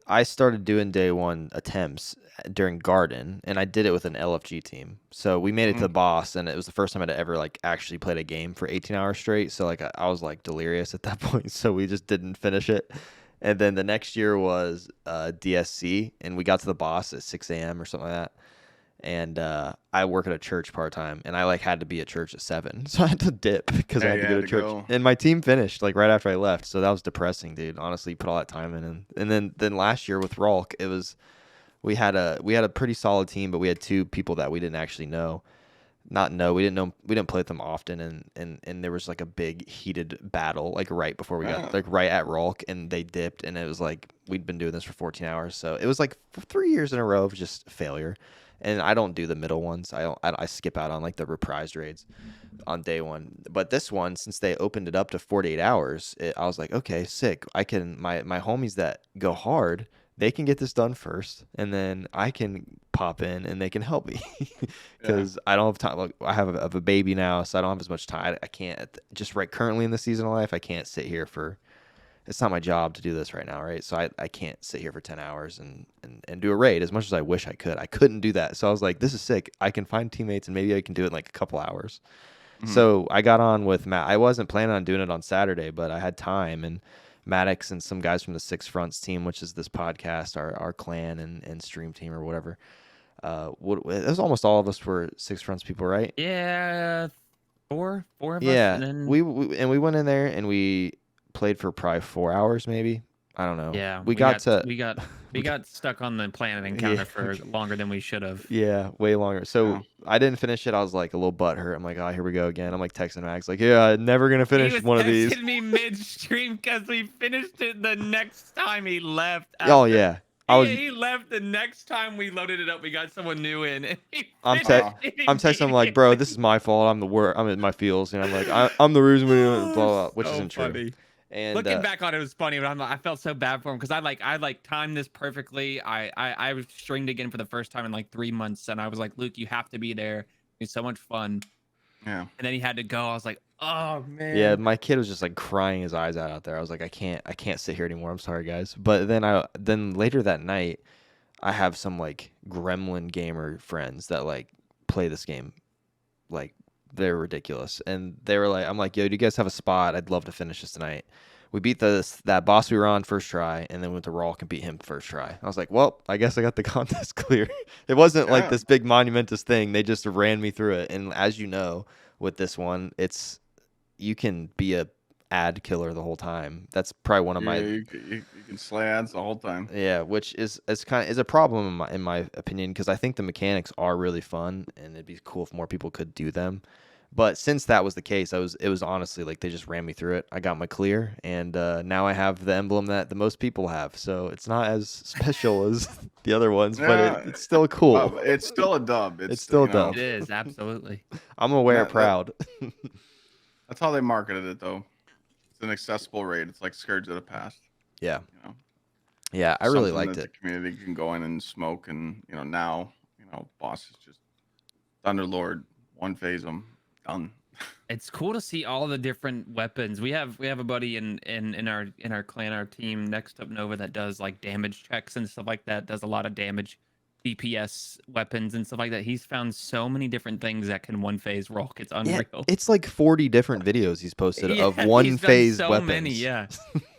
I started doing day 1 attempts during Garden, and I did it with an LFG team. So we made it to the boss, and it was the first time I'd ever like actually played a game for 18 hours straight. So like I was like delirious at that point, so we just didn't finish it. And then the next year was DSC, and we got to the boss at 6 a.m. or something like that. And I work at a church part-time, and I like had to be at church at 7, so I had to dip because I had to go to church. And my team finished like right after I left, so that was depressing, dude. Honestly, put all that time in, and then last year with Ralk, it was we had a pretty solid team, but we had 2 people that we didn't actually know. We didn't play with them often, and there was like a big heated battle like right before we got like right at Ralk, and they dipped, and it was like we'd been doing this for 14 hours, so it was like 3 years in a row of just failure. And I don't do the middle ones. I skip out on like the reprised raids on day 1. But this one, since they opened it up to 48 hours, I was like, okay, sick. I can my homies that go hard, they can get this done first, and then I can pop in and they can help me because I don't have time. Like, I have a baby now, so I don't have as much time. I can't just right currently in the season of life. I can't sit here for. It's not my job to do this right now, right? So I can't sit here for 10 hours and do a raid as much as I wish I could. I couldn't do that. So I was like, this is sick. I can find teammates and maybe I can do it in like a couple hours. So I got on with Matt. I wasn't planning on doing it on Saturday, but I had time, and Maddox and some guys from the Six Fronts team, which is this podcast, our clan and stream team or whatever. It was almost all of us were Six Fronts people, right? Yeah, four of us. Yeah, And then... we went in there and we played for probably 4 hours, maybe. I don't know. Yeah, we got stuck on the planet encounter for longer than we should have. Yeah, way longer. So I didn't finish it. I was like a little butthurt. I'm like, oh, here we go again. I'm like texting Max, like, yeah, I'm never gonna finish one of these. He was texting me midstream because we finished it the next time he left. Oh yeah. He left the next time we loaded it up. We got someone new in. And I'm texting him like, bro, this is my fault. I'm in my feels, and I'm like, I'm the reason we blah, blah, which isn't true. And looking back on it, it was funny, but I felt so bad for him because I timed this perfectly. I was stringed again for the first time in like 3 months, and I was like, Luke, you have to be there. It's so much fun. Yeah. And then he had to go. I was like, oh man. Yeah, my kid was just like crying his eyes out there. I was like, I can't sit here anymore. I'm sorry, guys. But then later that night, I have some like gremlin gamer friends that like play this game, like they're ridiculous, and they were like, I'm like, yo, do you guys have a spot? I'd love to finish this tonight. We beat that boss we were on first try, and then went to Ralk and beat him first try. I was like, well, I guess I got the contest clear. It wasn't like this big monumentous thing. They just ran me through it. And as you know, with this one, it's you can be a ad killer the whole time. That's probably one of Yeah, my you can slay ads the whole time. yeah, which is kind of is a problem in my opinion because I think the mechanics are really fun and it'd be cool if more people could do them. But since that was the case, it was honestly like they just ran me through it. I got my clear, and now I have the emblem that the most people have. So it's not as special as the other ones, but Yeah, it's still cool. it's still a dub. It's It's still you know It dumb. is absolutely. I'm gonna wear it that proud. that's how they marketed it though. It's an accessible raid. It's like Scourge of the Past. Yeah, You know, yeah, I really something liked that the it. community can go in and smoke, and now boss is just Thunderlord, one phase them, done. It's cool to see all the different weapons. We have a buddy in our clan, our team next up Nova that does like damage checks and stuff like that. Does a lot of damage, DPS weapons and stuff like that. He's found so many different things that can one phase rock. It's Yeah, unreal. it's like 40 different videos he's posted of Yeah, one he's done phase so weapons. many. Yeah,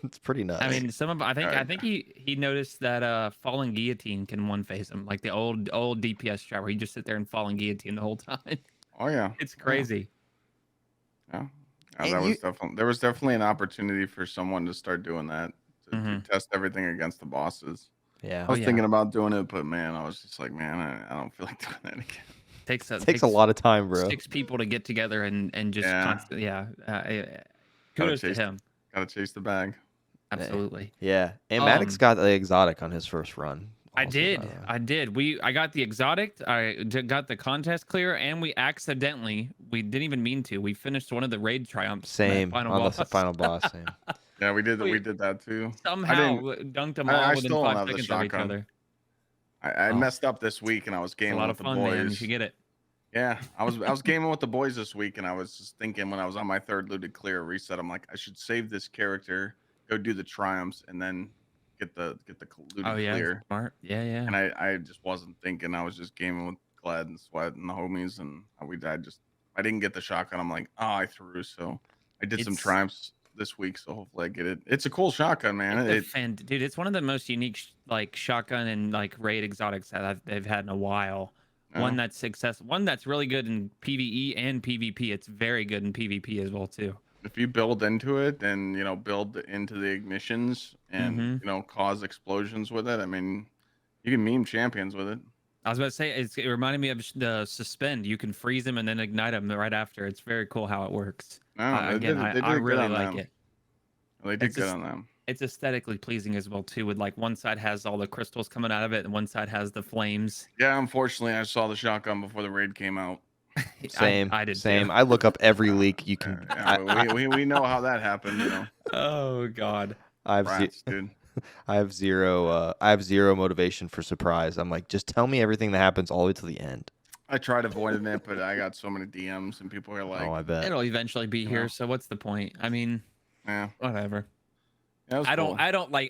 It's pretty nuts. I mean, some of I Uh, think he noticed that falling guillotine can one phase him, like the old DPS strat where he just sit there and falling guillotine the whole time. oh yeah, It's yeah, crazy. yeah. And That you, was definitely there was definitely an opportunity for someone to start doing that to Mhm. test everything against the bosses. yeah, I Oh was yeah, thinking about doing it, but man, I was just like, man, I don't feel like doing that again. takes a lot of time, bro. 6 people to get together and just Yeah, constantly, yeah. gotta Kudos to chase, him. gotta chase the bag. Eh, Absolutely. Yeah, and Maddox Um, got the exotic on his first run. I Also, by did. the way. I did. I got the exotic. Got the contest clear, and we didn't even mean to. We finished one of the raid triumphs in that Same final on the boss. final boss. Same. Yeah, we did We that too. I somehow didn't. dunked them all I within still don't five have the seconds of each shotgun. other. I Oh, messed up this week, and I was it's a gaming lot with of the fun, man. You boys. should get it. Yeah, I was gaming with the boys this week, and I was just thinking when I was on my third looted clear reset, I'm like, I should save this character, go do the triumphs, and then get the Oh looted yeah, clear. smart. Yeah, yeah. And I just wasn't thinking. I was just gaming with Glad and Sweat and the homies, and I didn't get the shotgun. I'm like, oh, I threw. So I did some It's triumphs this week, so hopefully I get it. It's a cool shotgun, man. It's a dude. It's one of the most unique like shotgun and like raid exotics that they've had in a while. One Yeah. that's successful. One that's really good in PVE and PvP. It's very good in PvP as well too. If you build into it and build into the ignitions and Hmm. cause explosions with it, I mean, you can meme champions with it. I was about to say it reminded me of the suspend. You can freeze them and then ignite them right after. It's very cool how it works. No, Again, they I did good really on like them. it. They did It's good just on them. it's aesthetically pleasing as well too. With like one side has all the crystals coming out of it, and one side has the flames. Yeah, unfortunately, I saw the shotgun before the raid came out. Same, I did same. too. I look up every Yeah, leak you can. we know how that happened. Oh God. I have Rats, dude. I have zero. I have zero motivation for surprise. I'm like, just tell me everything that happens all the way to the end. I tried avoiding it, but I got so many DMs and people are like, Oh, I bet. It'll eventually be here, know. so what's the point? I mean, yeah, whatever. that was cool.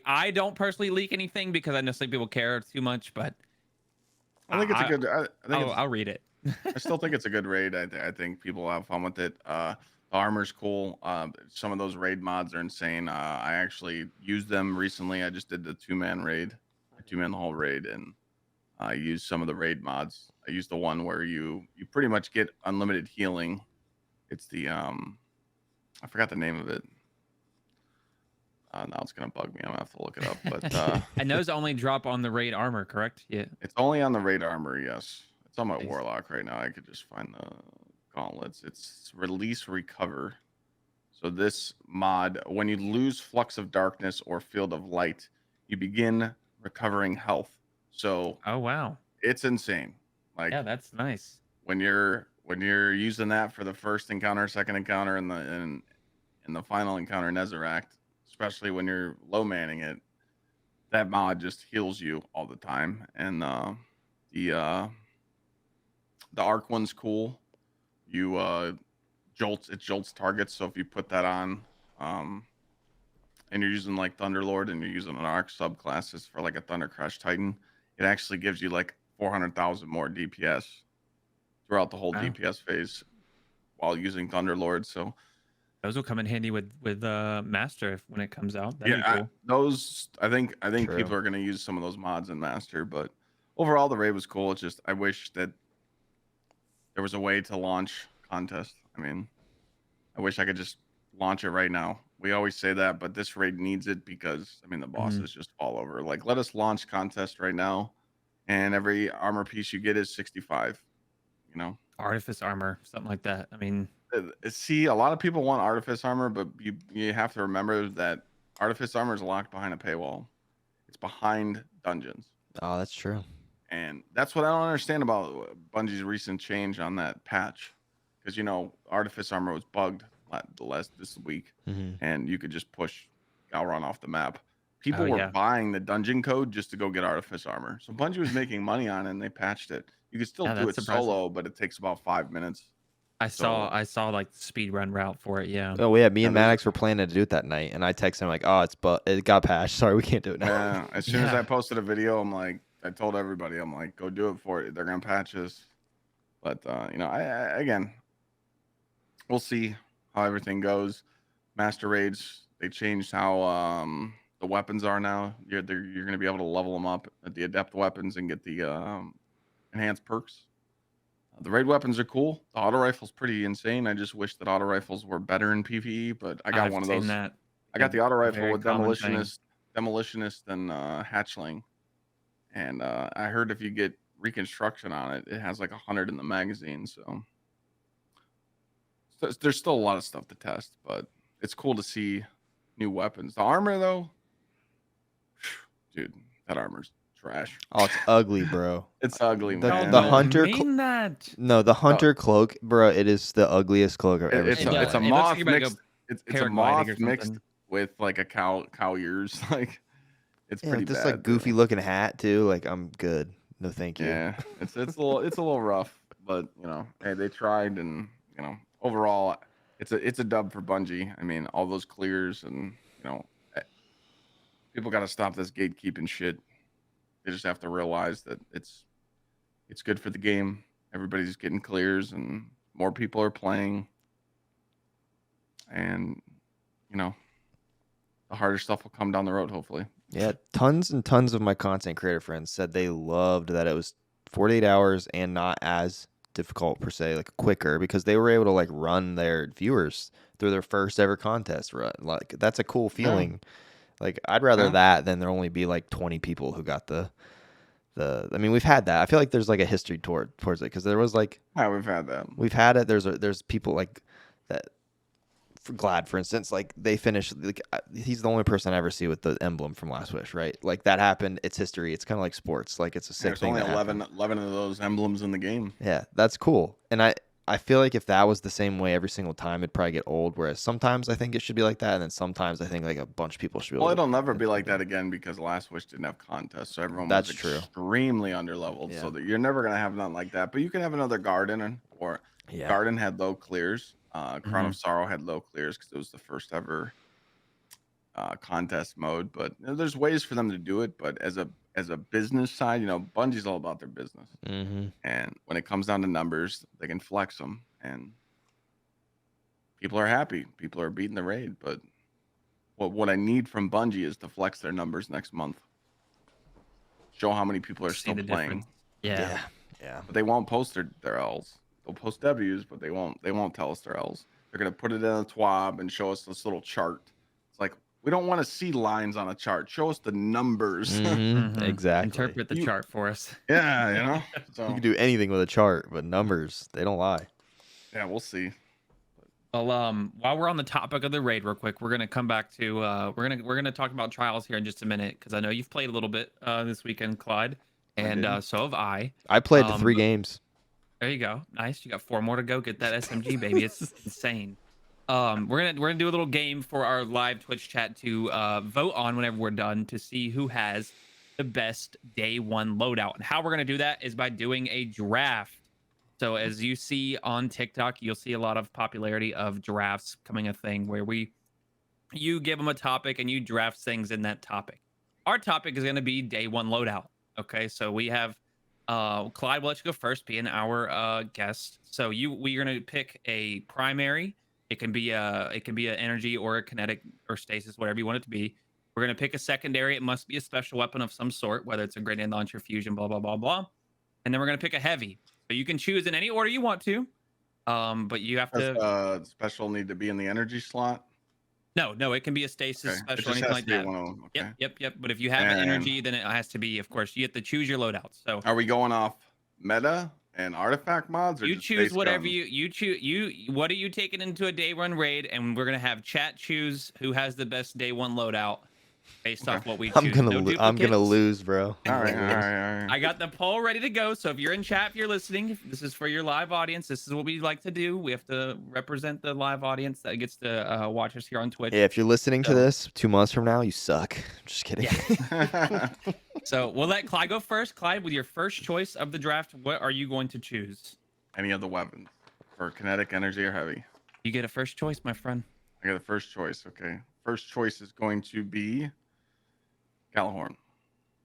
I don't personally leak anything because I know some people care too much, but I think it's a good. I think I'll read it. I still think it's a good raid. I think people have fun with it. The armor's cool. Some of those raid mods are insane. I actually used them recently. I just did the 2-man raid, 2-man the whole raid, and I used some of the raid mods. I used the one where you pretty much get unlimited healing. It's the I forgot the name of it. Now it's gonna bug me. I'm gonna have to look it up. But And those only drop on the raid armor, correct? Yeah. it's only on the raid armor. Yes, it's on my Nice. warlock right now. I could just find the gauntlets. It's release recover. So this mod, when you lose flux of darkness or field of light, you begin recovering health. So Oh wow. it's insane. Like Yeah, that's nice. when you're using that for the first encounter, second encounter, and the final encounter in Nezeract, especially when you're low manning it, that mod just heals you all the time. And the arc one's cool. You jolts targets. So if you put that on, and you're using like Thunderlord and you're using an arc subclasses for like a Thunder Crash Titan, it actually gives you like 400,000 more DPS throughout the whole Wow. DPS phase while using Thunderlord. So Those will come in handy with Master when it comes out. That'd be cool. those I think True. people are gonna use some of those mods in Master, but overall the raid was cool. It's just I wish that there was a way to launch contest. I mean, I wish I could just launch it right now. We always say that, but this raid needs it because I mean the bosses just fall over. Like, let us launch contest right now, and every armor piece you get is 65. You know, Artifice armor, something like that. I mean, see, a lot of people want artifice armor, but you have to remember that artifice armor is locked behind a paywall. It's behind dungeons. Oh, that's true. And that's what I don't understand about Bungie's recent change on that patch, because Artifice Armor was bugged this week, Hmm. and you could just push Galron off the map. oh People were yeah, buying the dungeon code just to go get Artifice Armor, so Bungie was making money on it, and they patched it. You could still yeah, do that's it surprising. solo, but it takes about 5 minutes. So I saw like the speed run route for it. Yeah. Oh yeah, me yeah, and there's Maddox were planning to do it that night, and I texted him like, "Oh, it got patched. Sorry, we can't do it now." as soon as Yeah. I posted a video, I told everybody, I'm like, go do it for it. They're gonna patch this, but again, we'll see how everything goes. Master raids, they changed how the weapons are now. You're going to be able to level them up at the adept weapons and get the enhanced perks. The raid weapons are cool. The auto rifle's pretty insane. I just wish that auto rifles were better in PvE, but I got I've one of seen those. that. I got the auto rifle Very with common thing. demolitionist and hatchling. And I heard if you get reconstruction on it, it has like 100 in the magazine. So there's still a lot of stuff to test, but it's cool to see new weapons. The armor, though, dude, that armor's trash. Oh, it's ugly, bro. It's ugly, The man. the Don't hunter mean that. no, the hunter cloak, bro. It is the ugliest cloak I've ever It's seen. a, in my it's a life. It looks like moth you're about to go mixed. It's a paragliding moth or mixed something. with like a cow ears. Like it's Yeah, pretty with this bad. like goofy looking hat too. Like I'm good. No, thank you. Yeah, it's a little rough, but hey, they tried, and overall, it's a dub for Bungie. I mean, all those clears, and eh, people got to stop this gatekeeping shit. They just have to realize that it's good for the game. Everybody's getting clears, and more people are playing, and the harder stuff will come down the road, hopefully. Yeah, tons and tons of my content creator friends said they loved that it was 48 hours and not as difficult per se, like quicker, because they were able to like run their viewers through their first ever contest run. Like that's a cool Yeah. feeling. Like I'd rather Yeah. that than there only be like 20 people who got the. I mean, we've had that. I feel like there's like a history towards it because there was like Yeah, we've had that. we've had it. There's people like that. Glad, for instance, like they finished. Like, he's the only person I ever see with the emblem from Last Wish, right? Like that happened. It's history. It's kind of like sports. Like it's a sick There's thing. only that 11 happened. of those emblems in the game. Yeah, that's cool. And I feel like if that was the same way every single time, it'd probably get old. Whereas sometimes I think it should be like that, and then sometimes I think like a bunch of people should be able Well, to. it'll never be like that again because Last Wish didn't have contests, so everyone That's was true. extremely underleveled. Yeah. So that you're never gonna have nothing like that. But you can have another Garden, or Yeah. Garden had low clears. Crown of Sorrow had low clears because it was the first ever contest mode. But there's ways for them to do it. But as a business side, Bungie's all about their business, Mm-hmm. and when it comes down to numbers, they can flex them, and people are happy. People are beating the raid, but what I need from Bungie is to flex their numbers next month. Show how many people are See still the playing. difference. Yeah. Yeah. But they won't post their L's. They'll post W's, but they won't tell us their L's. They're gonna put it in a TWAB and show us this little chart. It's like we don't want to see lines on a chart. Show us the numbers. Mm-hmm. Exactly. Interpret the chart for us. Yeah, So You can do anything with a chart, but numbers, they don't lie. yeah, we'll see. Well, while we're on the topic of the raid, real quick, we're gonna come back to we're gonna talk about trials here in just a minute because I know you've played a little bit this weekend, Clyde, and did. so have I. I played the 3 but- games. There you go. Nice. You got 4 more to go. Get that SMG, baby. It's insane. We're gonna do a little game for our live Twitch chat to vote on whenever we're done to see who has the best day 1 loadout. And how we're gonna do that is by doing a draft. So as you see on TikTok, you'll see a lot of popularity of drafts coming a thing where you give them a topic and you draft things in that topic. Our topic is gonna be day 1 loadout. Okay, so we have Clyde will let you go first, being our guest. So we're gonna pick a primary. It can be an energy or a kinetic or stasis, whatever you want it to be. We're gonna pick a secondary. It must be a special weapon of some sort, whether it's a grenade launcher, fusion, blah blah blah blah. And then we're gonna pick a heavy. So you can choose in any order you want to. But you have Does to. special need to be in the energy slot? No, it can be a stasis Okay, it special, just anything has like to be that. one of them. Yep, Okay. yep, yep. But if you have an And energy, then it has to be, of course, you have to choose your loadout. So are we going off meta and artifact mods or you just choose base whatever guns? you choose. What are you taking into a day one raid? And we're gonna have chat choose who has the best day one loadout based Okay. off what we I'm choose. gonna No I'm gonna duplicates. lose, bro. I'm All right, gonna all lose. right, all right. I got the poll ready to go. So if you're in chat, if you're listening, if this is for your live audience. This is what we like to do. We have to represent the live audience that gets to watch us here on Twitch. Yeah, if you're listening to So, this 2 months from now, you suck. Just kidding. yeah. So we'll let Clyde go first. Clyde, with your first choice of the draft, what are you going to choose? Any of the weapons for kinetic, energy, or heavy? You get a first choice, my friend. I got the first choice. Okay, first choice is going to be Gallahorn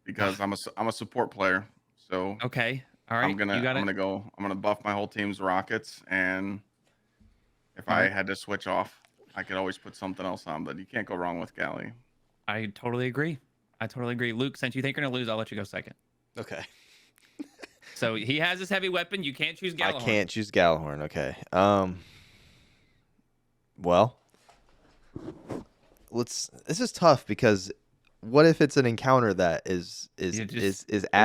because I'm a support player. So Okay. All right. You got I'm it. gonna buff my whole team's rockets, and if All I right. had to switch off, I could always put something else on. But you can't go wrong with Galley. I totally agree. I totally agree. Luke, since you think you're gonna lose, I'll let you go second. Okay. So he has his heavy weapon. You can't choose Gallahorn. I can't choose Gallahorn. Okay. Well, this is tough because what if it's an encounter that is ad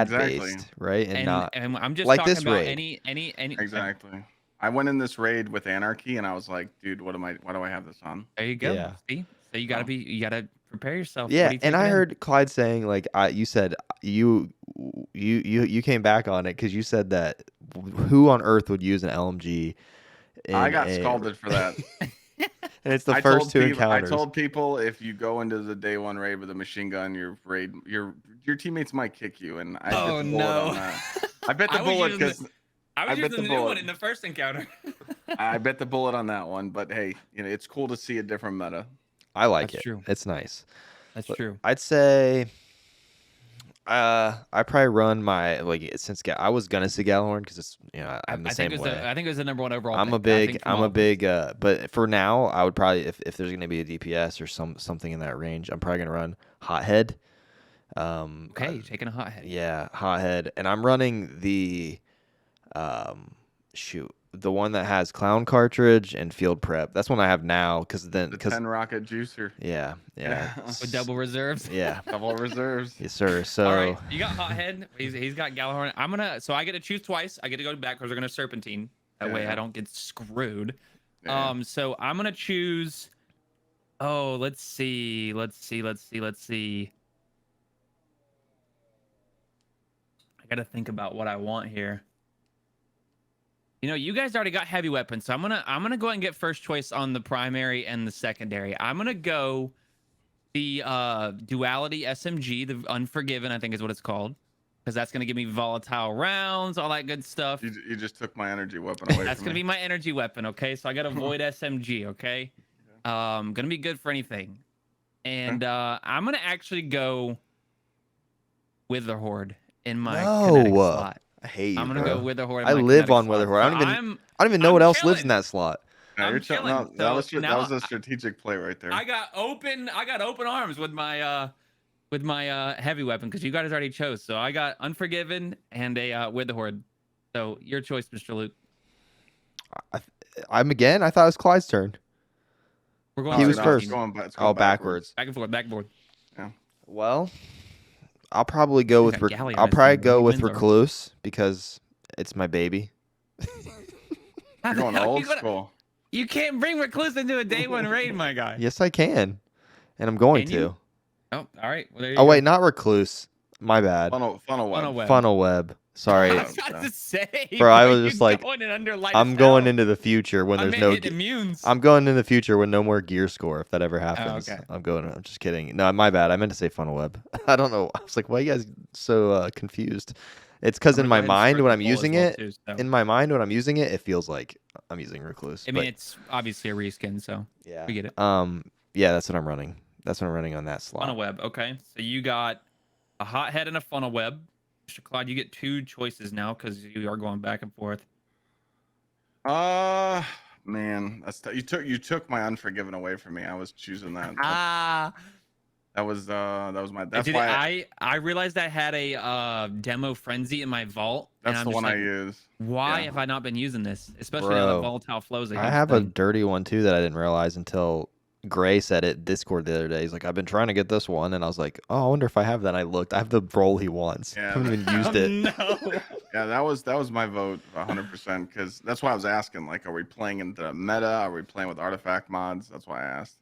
Exactly. based, right? And not and I'm just like talking this about raid. any Exactly. I went in this raid with Anarchy, and I was like, dude, why do I have this on? There you go. Yeah. See? So you gotta prepare yourself. What Yeah, are you and I taking in? heard Clyde saying like you said you came back on it because you said that who on earth would use an LMG in I got a scalded for that. and it's the I first two people, I encounters. told people if you go into the day one raid with a machine gun, your teammates might kick you, and I bit the bullet on that. I bit the bullet because I was I bit using the the new one bullet. in the first encounter. I bit the bullet on that one. But hey, it's cool to see a different meta. I like That's it. true. It's nice. That's But true. I'd say I probably run my I was gonna say Gallahorn because it's I'm the I same think way. I think it was the number one overall. I'm a pick. I big think from I'm all a of us. big but for now I would probably if there's gonna be a DPS or something in that range, I'm probably gonna run Hothead. Okay, you're taking a hothead. Yeah, Hothead, and I'm running the the one that has Clown cartridge and Field Prep. That's one I have now because The 10 rocket juicer. yeah With double reserves. yeah Double reserves. yes sir. So All right, you got hothead. He's got Gallahorn. I get to choose twice. I get to go back because we're gonna serpentine. That way Yeah. I don't get screwed. Yeah. So I'm gonna choose. Oh, let's see. I gotta think about what I want here. You guys already got heavy weapons, so I'm gonna go ahead and get first choice on the primary and the secondary. I'm gonna go the duality SMG, the Unforgiven, I think is what it's called, because that's gonna give me volatile rounds, all that good stuff. You just took my energy weapon away That's from gonna me. be my energy weapon. Okay, so I got a void SMG. Okay, gonna be good for anything, and I'm gonna actually go Wither Horde in my kinetic slot. I hate you. I'm gonna bro. go Wither Horde. In I my live kinetic on slot. Wither Horde. So I don't even know I'm what else lives in chilling. that slot. No, I'm you're chilling. no, that So was a strategic play right there. I got open arms with my heavy weapon because you guys already chose. So I got Unforgiven and a Wither Horde. So your choice, Mr. Luke. I'm again. I thought it was Clyde's turn. We're going. He was serpentine. first. It's going Backwards. Back and forth. Back and forth. Well, I'll probably go with got Galley on I'll his probably team. go He with wins already. Recluse because it's my baby. You're going old school. You can't bring Recluse into a day one raid, my guy. Yes, I can, and I'm going Can to. you? Oh, all right. Well, there you Oh go. wait, not Recluse. My bad. Funnel web. Funnel web. Sorry, I was about to say, bro. I boy, was you're just like, going in under light I'm as going hell. into the future when I'm there's no. hitting immunes. I'm going in the future when no more gear score. If that ever happens, okay. I'm just kidding. No, my bad. I meant to say funnel web. I don't know. I was like, why are you guys so confused? It's because I'm in gonna my go ahead and mind squirt when the I'm bowl as using well, it, too, so. in my mind when I'm using it, it feels like I'm using Recluse. I mean, it's obviously a reskin, so yeah, we get it. Yeah, that's what I'm running. That's what I'm running on that slot. Funnel web. Okay, so you got a hothead and a funnel web. Mr. Clyde, you get two choices now because you are going back and forth. Man, you took my Unforgiven away from me. I was choosing that. That was my. That's Did why. I realized I had a demo frenzy in my vault, and That's I'm the just one I like, use. why Yeah. have I not been using this? Especially now that Bro, volatile flow is a I huge have a thing. dirty one too that I didn't realize until Gray said it Discord the other day. He's like, I've been trying to get this one, and I was like, oh, I wonder if I have that. And I looked. I have the roll he wants. I Yeah. haven't even Oh used it. no! Yeah, that was my vote 100% because that's why I was asking. Like, are we playing in the meta? Are we playing with artifact mods? That's why I asked.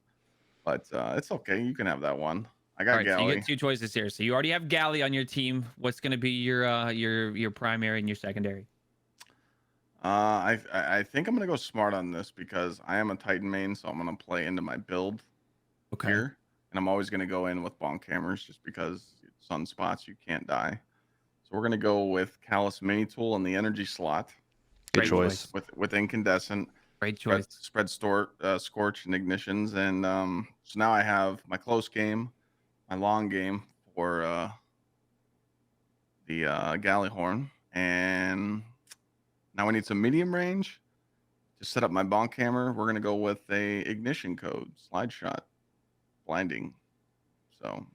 But it's okay. You can have that one. I All got right, so you Galley. get two choices here. So you already have Galley on your team. What's going to be your primary and your secondary? I think I'm gonna go smart on this because I am a Titan main, so I'm gonna play into my build Okay. here, and I'm always gonna go in with bonk hammers just because sunspots you can't die. So we're gonna go with Callus Mini Tool in the energy slot. Good Great choice. With incandescent. Great choice. Scorch and ignitions, and so now I have my close game, my long game for the Galleyhorn, and now I need some medium range to set up my bonk hammer. We're gonna go with a ignition code slide shot, blinding. So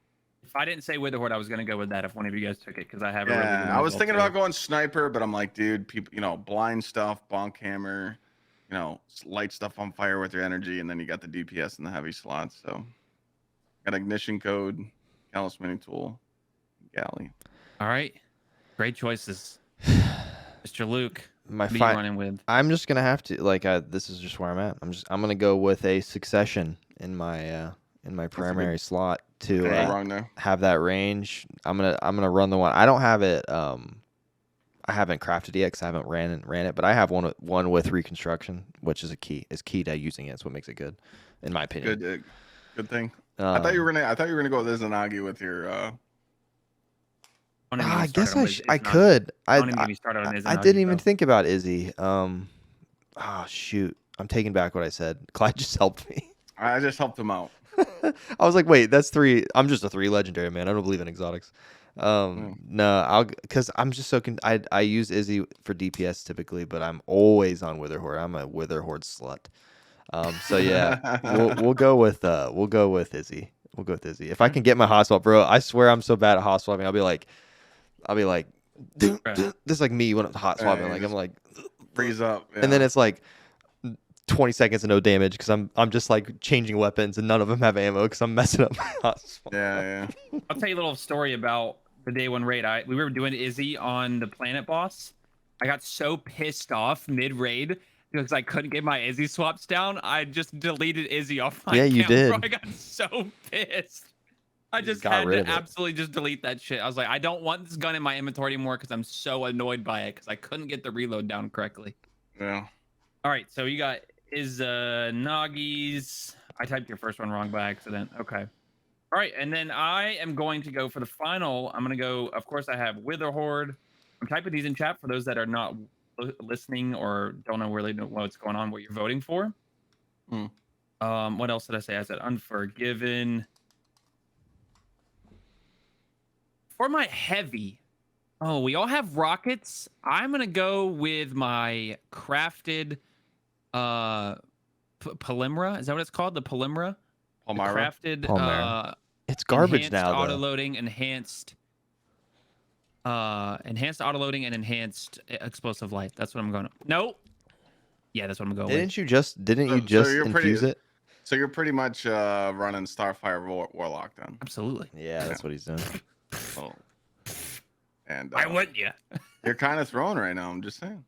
If I didn't say Witherhoard, I was going to go with that if one of you guys took it because I have a really good yeah, one I as was well, thinking too. about going sniper, but I'm like, dude, people, blind stuff, bonk hammer, light stuff on fire with your energy, and then you got the DPS and the heavy slots. So got ignition code, Callus Mini Tool, Galley. All right. Great choices. Mr. Luke, My what are you fi- running with? I'm just gonna have to this is just where I'm at. I'm gonna go with a succession in my primary slot to Can't go wrong there. have that range. I'm gonna run the one. I don't have it. I haven't crafted it yet because I haven't ran it, but I have one with reconstruction, which is key to using it. It's what makes it good, in my opinion. Good thing. I thought you were gonna go with Izanagi with your. I guess I could. I don't even get me started on I Izanagi, didn't even though. think about Izzy. Oh shoot, I'm taking back what I said. Clyde just helped me. I just helped him out. I was like, wait, that's 3. I'm just a 3 legendary man. I don't believe in exotics. No, because I'm just so I use Izzy for DPS typically, but I'm always on Witherhoard. I'm a Witherhoard slut. So yeah, we'll go with Izzy. We'll go with Izzy. If I can get my hot swap, bro, I swear I'm so bad at hot swapping. I'll be like, this is like me when I'm hot swapping. Like I'm like, freeze up, and then it's like 20 seconds of no damage because I'm just like changing weapons and none of them have ammo because I'm messing up my hot swap. Yeah. I'll tell you a little story about the day one raid. We were doing Izzy on the planet boss. I got so pissed off mid raid because I couldn't get my Izzy swaps down. I just deleted Izzy off my account. You did. Bro, I got so pissed. I just got had rid to of it. absolutely just delete that shit. I was like, I don't want this gun in my inventory anymore because I'm so annoyed by it because I couldn't get the reload down correctly. Yeah. All right, so you got Nagi's. I typed your first one wrong by accident. Okay. All right, and then I am going to go for the final. I'm going to go, of course, I have Witherhoard. I'm typing these in chat for those that are not listening or don't really know what's going on, what you're voting for. What else did I say? I said Unforgiven. For my heavy, we all have rockets. I'm going to go with my crafted Polymera. Is that what it's called? The Polymera? Palmyra. Crafted Palmyra. It's garbage now, though. Auto loading, enhanced auto loading and enhanced explosive life. That's what I'm going to. Nope. Yeah, that's what I'm going with. Didn't you just infuse it? So you're pretty much running Starfire Warlock then. Absolutely. Yeah, that's what he's doing. Oh. And I wouldn't you? You're kind of throwing right now. I'm just saying.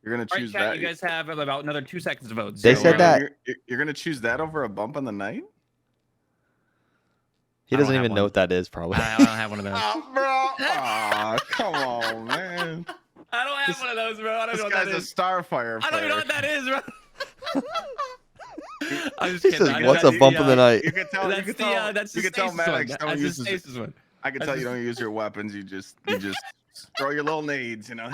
You're gonna choose All right, chat, that. you guys have about another 2 seconds to vote. They said that you're gonna choose that over a bump in the night. He doesn't even know what that is, probably. I don't have one of those. Oh, bro. Oh, come on, man. I don't have one of those, bro. I don't know what that is. This guy's a Starfire player. I don't even know what that is, bro. I'm just He kidding. says, "What's a bump in the night?" You can tell. That's you can tell. that's you the can tell stasis one. Maddox don't That's use the stasis one. I can tell you don't use your weapons. You just throw your little nades. You know.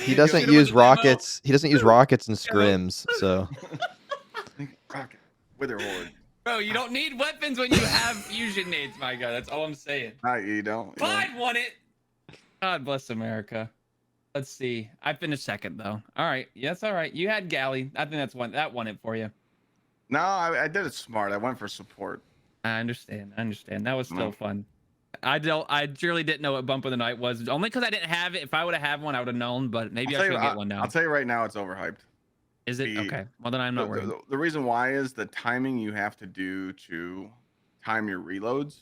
He doesn't use rockets. He doesn't use rockets and scrims. So. Rocket. Witherhoard. Bro, you don't need weapons when you have fusion nades, my God. That's all I'm saying. You don't. Clyde won it. God bless America. Let's see. I finished second though. All right. Yes, all right. You had Galley. I think that won it for you. No, I did it smart. I went for support. I understand. I understand. That was No. still fun. I truly didn't know what Bump of the Night was. Only because I didn't have it. If I would have had one, I would have known. But maybe I should get one I'll now. tell you right now, it's overhyped. Is it The okay? Well, then I'm not worried. the reason why is the timing you have to do to time your reloads.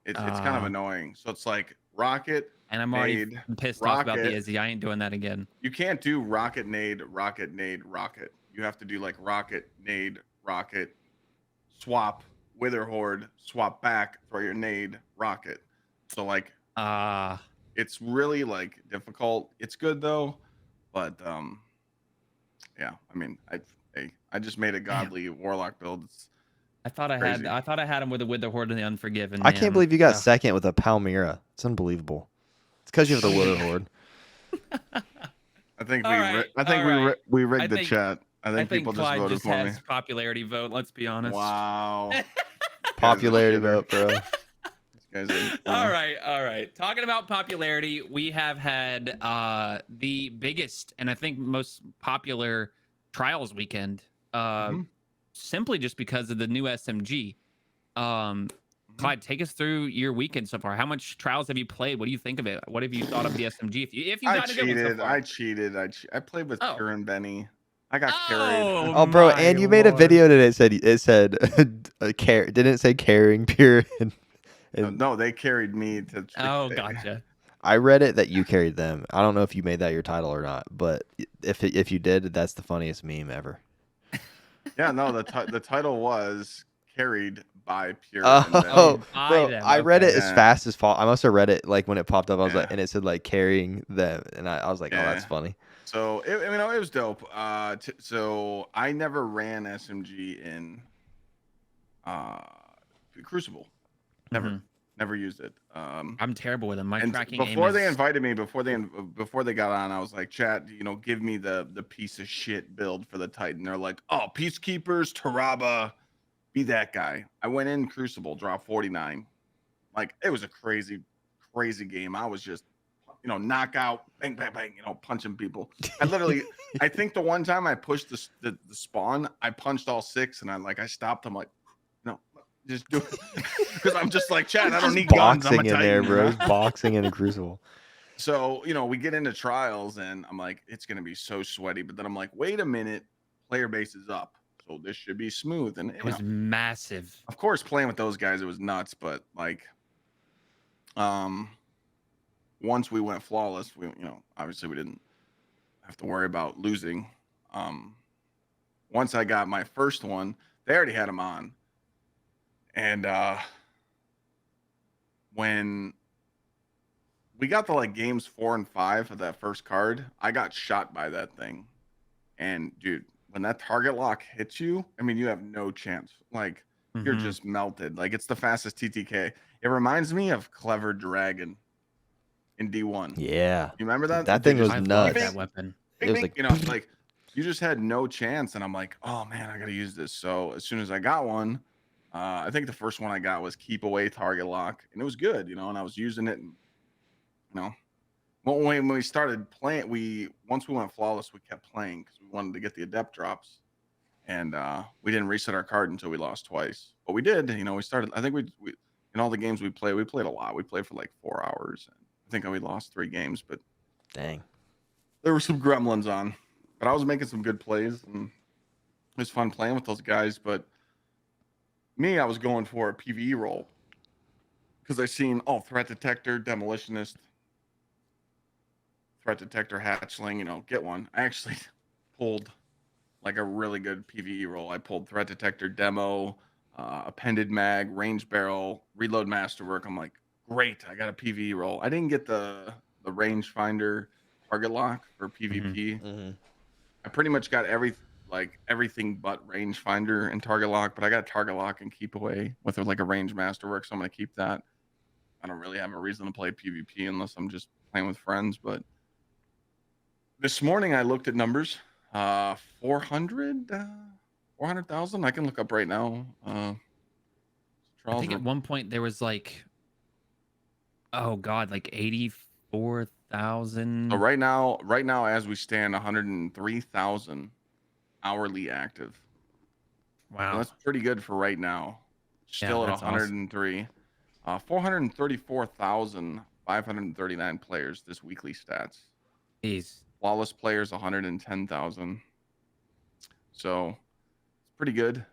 It's kind of annoying. So it's like rocket, And I'm already nade, pissed off about the rocket. Izzy. I ain't doing that again. You can't do rocket, nade, rocket, nade, rocket. You have to do like rocket, nade, rocket, swap, wither horde, swap back, throw your nade, rocket. So like it's really like difficult. It's good though, but yeah. I mean, I just made a godly warlock build. It's I thought I crazy. had him with the Horde and the Unforgiven. I can't believe you got second with a Palmyra. It's unbelievable. It's because you have the Wither Horde. I think we rigged the chat. I think people just Clyde voted just for has me. popularity vote. Let's be honest. Wow. Popularity vote, bro. These guys All right. Talking about popularity, we have had the biggest and I think most popular trials weekend. Simply just because of the new SMG. Clyde, take us through your weekend so far. How much trials have you played? What do you think of it? What have you thought of the SMG? If you got a good one so far. I cheated. I played with Kieran and Benny. I got carried. Oh, bro, and you made a video today. It said didn't it say carrying pure? No, they carried me to. Oh, gotcha. I read it that you carried them. I don't know if you made that your title or not, but if you did, that's the funniest meme ever. Yeah, no, the title was carried by Pure. Oh, bro, I read it as Yeah. fast as possible. I must have read it like when it popped up. I was Yeah. like, and it said like carrying them, and I was like, oh, that's funny. So it was dope. So I never ran SMG in Crucible. Never used it. I'm terrible with them. My tracking before aim they is... invited me, before they got on, I was like, chat, give me the piece of shit build for the Titan. They're like, oh, Peacekeepers, Taraba, be that guy. I went in Crucible, dropped 49. Like, it was a crazy game. I was just, knockout, bang, bang, bang, punching people. I think the one time I pushed the spawn, I punched all 6 and I stopped. I'm like, no, just do it. Because I'm just like, Chad, I don't need guns. I'm a Titan, there, bro. Boxing in a Crucible. So, we get into trials and I'm like, it's going to be so sweaty. But then I'm like, wait a minute, player base is up. So this should be smooth. And it was massive. Of course, playing with those guys, it was nuts. But like, once we went flawless, we, obviously we didn't have to worry about losing. Once I got my first one, they already had them on. And when we got to like games 4 and 5 of that first card, I got shot by that thing. And dude, when that target lock hits you, I mean, you have no chance. Like, you're just melted. Like, it's the fastest TTK. It reminds me of Clever Dragon in D1. Yeah. You remember that? That thing was nuts. That weapon. It was like, you just had no chance. And I'm like, oh man, I got to use this. So as soon as I got one, I think the first one I got was Keep Away Target Lock. And it was good, and I was using it. And, when we started playing, once we went flawless, we kept playing because we wanted to get the adept drops. And we didn't reset our card until we lost twice. But we did, we started, I think we in all the games we played a lot. We played for like 4 hours. And I think we lost 3 games, but dang, there were some gremlins on. But I was making some good plays, and it was fun playing with those guys. But I was going for a PvE role because I seen, threat detector, demolitionist, threat detector, hatchling, get one. I actually pulled like a really good PvE role. I pulled threat detector, demo, appended mag, range barrel, reload masterwork. I'm like, great, I got a PvE role. I didn't get the range finder target lock for PvP. I pretty much got everything but range finder and target lock, but I got target lock and keep away with like a range masterwork, so I'm gonna keep that. I don't really have a reason to play PvP unless I'm just playing with friends. But this morning I looked at numbers. 400,000. I can look up right now. I think at one point there was like, oh god, like 84,000. So right now, as we stand, 103,000 hourly active. Wow, So that's pretty good for right now. Yeah, still at that's awesome. 103. 434,539 players. This weekly stats. Jeez. Flawless players 110,000. So it's pretty good.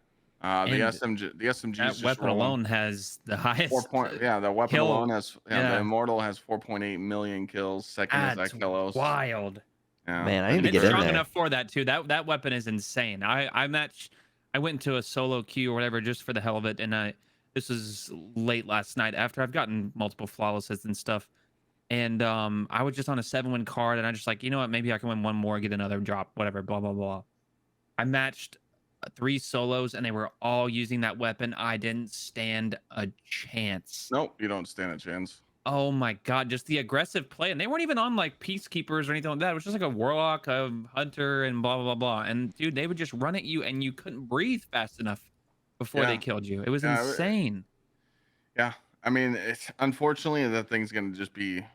And The SMG is that just weapon rolling. alone has the 4 highest point. Yeah, the weapon alone kill. has. Yeah, the Yeah, immortal has 4.8 million kills. Second is that's Akelos. wild. Yeah, Man, I need then And to you it's get go in to strong there. enough for that too. That weapon is insane. I went into a solo queue or whatever just for the hell of it, and this was late last night after I've gotten multiple flawlesses and stuff. And I was just on a 7-win card, and I just like, you know what, maybe I can win one more, get another drop, whatever, blah blah blah. I matched 3 solos, and they were all using that weapon. I didn't stand a chance. Nope, you don't stand a chance. Oh my god, just the aggressive play. And they weren't even on like peacekeepers or anything like that. It was just like a warlock, a hunter, and blah blah blah blah. And dude, they would just run at you and you couldn't breathe fast enough before they Yeah, killed you. It was yeah, insane. yeah. I mean, it's unfortunately that thing's gonna just be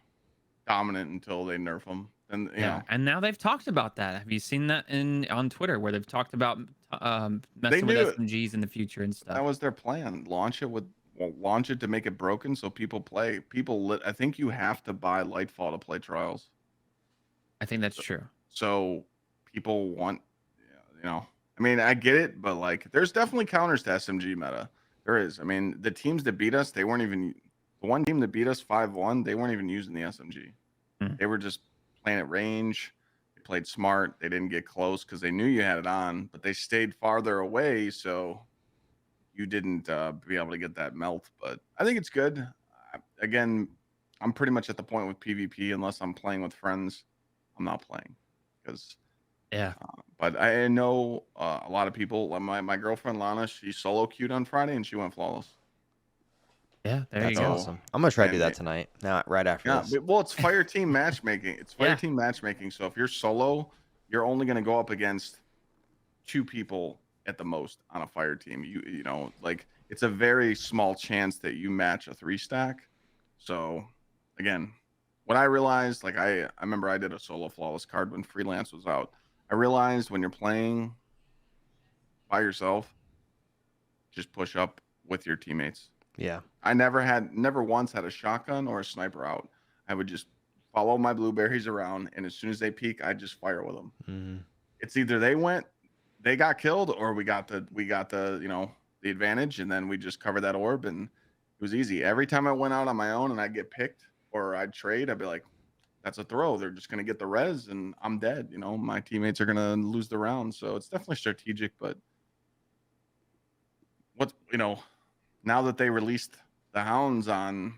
dominant until they nerf them. And Yeah. And now they've talked about that. Have you seen that on Twitter where they've talked about they messing with knew SMGs in the future and that stuff? was their plan. Launch it to make it broken so people play. I think you have to buy Lightfall to play trials. I think that's true. So people want, you know, I mean, I get it, but like, there's definitely counters to SMG meta. There is. I mean, the teams that beat us, they weren't even the one team that beat us 5-1. They weren't even using the SMG. Hmm. They were just playing at range. They played smart. They didn't get close because they knew you had it on, but they stayed farther away, so you didn't be able to get that melt. But I think it's good. Again, I'm pretty much at the point with PvP. Unless I'm playing with friends, I'm not playing because. Yeah. But I know a lot of people. Like my girlfriend Lana, she solo queued on Friday and she went flawless. Yeah. There you That's go. awesome. I'm gonna try to do And that tonight. Now, right after yeah, this. well, it's fire team matchmaking. It's fire Yeah. team matchmaking. So if you're solo, you're only going to go up against 2 people at the most on a fire team. You know, like it's a very small chance that you match a 3-stack. So again, what I realized, like I remember I did a solo flawless card when freelance was out. I realized when you're playing by yourself, just push up with your teammates. Yeah. I never once had a shotgun or a sniper out. I would just follow my blueberries around, and as soon as they peek, I'd just fire with them. Mm-hmm. It's either they got killed, or we got the the advantage, and then we just cover that orb, and it was easy. Every time I went out on my own and I'd get picked or I'd trade, I'd be like, "That's a throw. They're just gonna get the res, and I'm dead." You know, my teammates are gonna lose the round, so it's definitely strategic. But now that they released the hounds on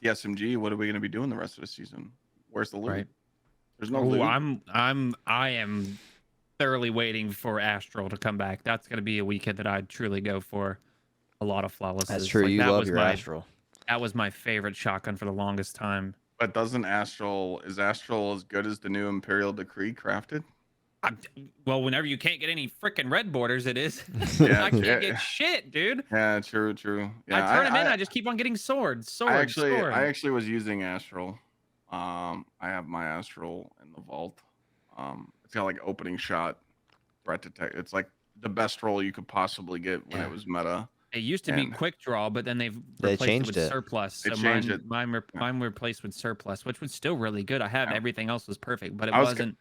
the SMG, what are we going to be doing the rest of the season? Where's the loot? Right. There's no Oh, loot. I am thoroughly waiting for Astral to come back. That's going to be a weekend that I'd truly go for a lot of flawlesses. That's true. Like, You that love was your Astral. that was my favorite shotgun for the longest time. But is Astral as good as the new Imperial Decree crafted? Well, whenever you can't get any freaking red borders, it is. Yeah, I can't get shit, dude. Yeah, true. Yeah, I turn them in. I just keep on getting swords. I actually was using Astral. I have my Astral in the vault. It's got like opening shot, threat detect. It's like the best roll you could possibly get when it was meta. It used to be quick draw, but then they've They replaced it changed with it. surplus. They So changed it. mine replaced with surplus, which was still really good. I have Yeah. everything else was perfect, but it I was wasn't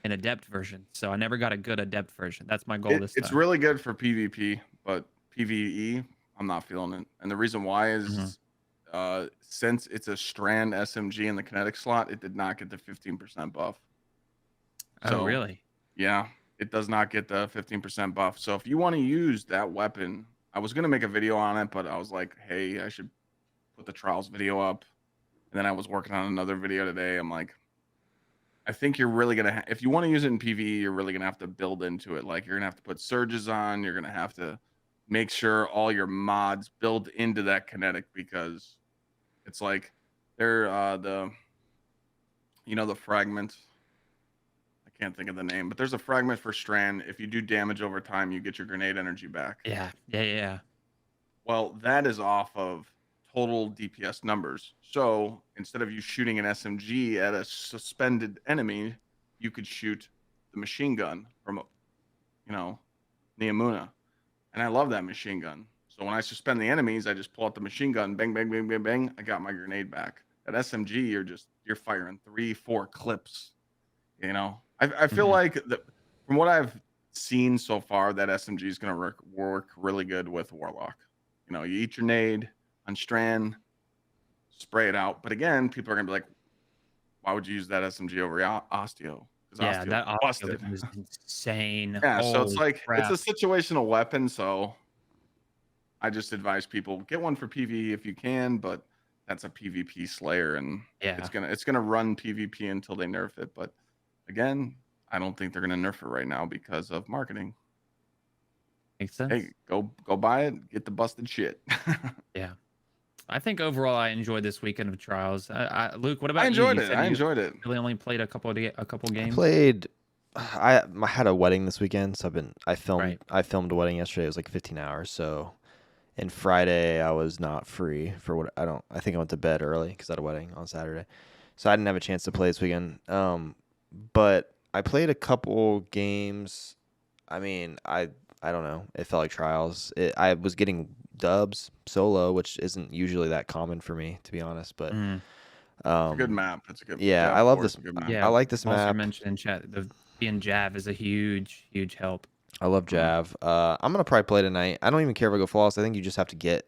an adept version. So I never got a good adept version. That's my goal this time. It's really good for PvP, but PvE, I'm not feeling it. And the reason why is since it's a strand SMG in the kinetic slot, it did not get the 15% buff. So, oh, really? Yeah, it does not get the 15% buff. So if you want to use that weapon, I was going to make a video on it, but I was like, hey, I should put the trials video up. And then I was working on another video today. I'm like, I think you're really going to, if you want to use it in PvE, you're really going to have to build into it. Like, you're going to have to put surges on. You're going to have to make sure all your mods build into that kinetic, because it's like they're the fragment. I can't think of the name, but there's a fragment for strand. If you do damage over time, you get your grenade energy back. Yeah. Well, that is off of total DPS numbers. So instead of you shooting an SMG at a suspended enemy, you could shoot the machine gun from, Neomuna. And I love that machine gun. So when I suspend the enemies, I just pull out the machine gun, bang, bang, bang, bang, bang. I got my grenade back. At SMG, you're firing 3-4 clips. I feel Mhm. like from what I've seen so far, that SMG is gonna work really good with Warlock. You eat your nade on Strand, spray it out. But again, people are gonna be like, why would you use that SMG over Osteo? Because Yeah, Osteo's that audio busted. gun was insane. Yeah, so it's Holy like it's a crap. situational weapon. So I just advise people get one for PvE if you can, but that's a PvP slayer, and it's Yeah, gonna run PvP until they nerf it. But again, I don't think they're gonna nerf it right now because of marketing. makes sense. Hey, go buy it, get the busted shit. Yeah. I think overall I enjoyed this weekend of trials. Luke, what I about you? enjoyed You it. said I you enjoyed it. really only played a couple I games. played. I had a wedding this weekend, so Right. I filmed a wedding yesterday. It was like 15 hours. So, and Friday I was not free for what I think I went to bed early because I had a wedding on Saturday, so I didn't have a chance to play this weekend. But I played a couple games. I mean, I don't know. It felt like trials. I was getting dubs solo, which isn't usually that common for me, to be honest. But Mm, It's a good um, map. It's a good yeah, I Jav love 4 is this. a good map. I yeah. like this Also map. mentioned in chat the being Jav is a huge, huge help. I love Mhm. Jav. I'm gonna probably play tonight. I don't even care if I go flawless. I think you just have to get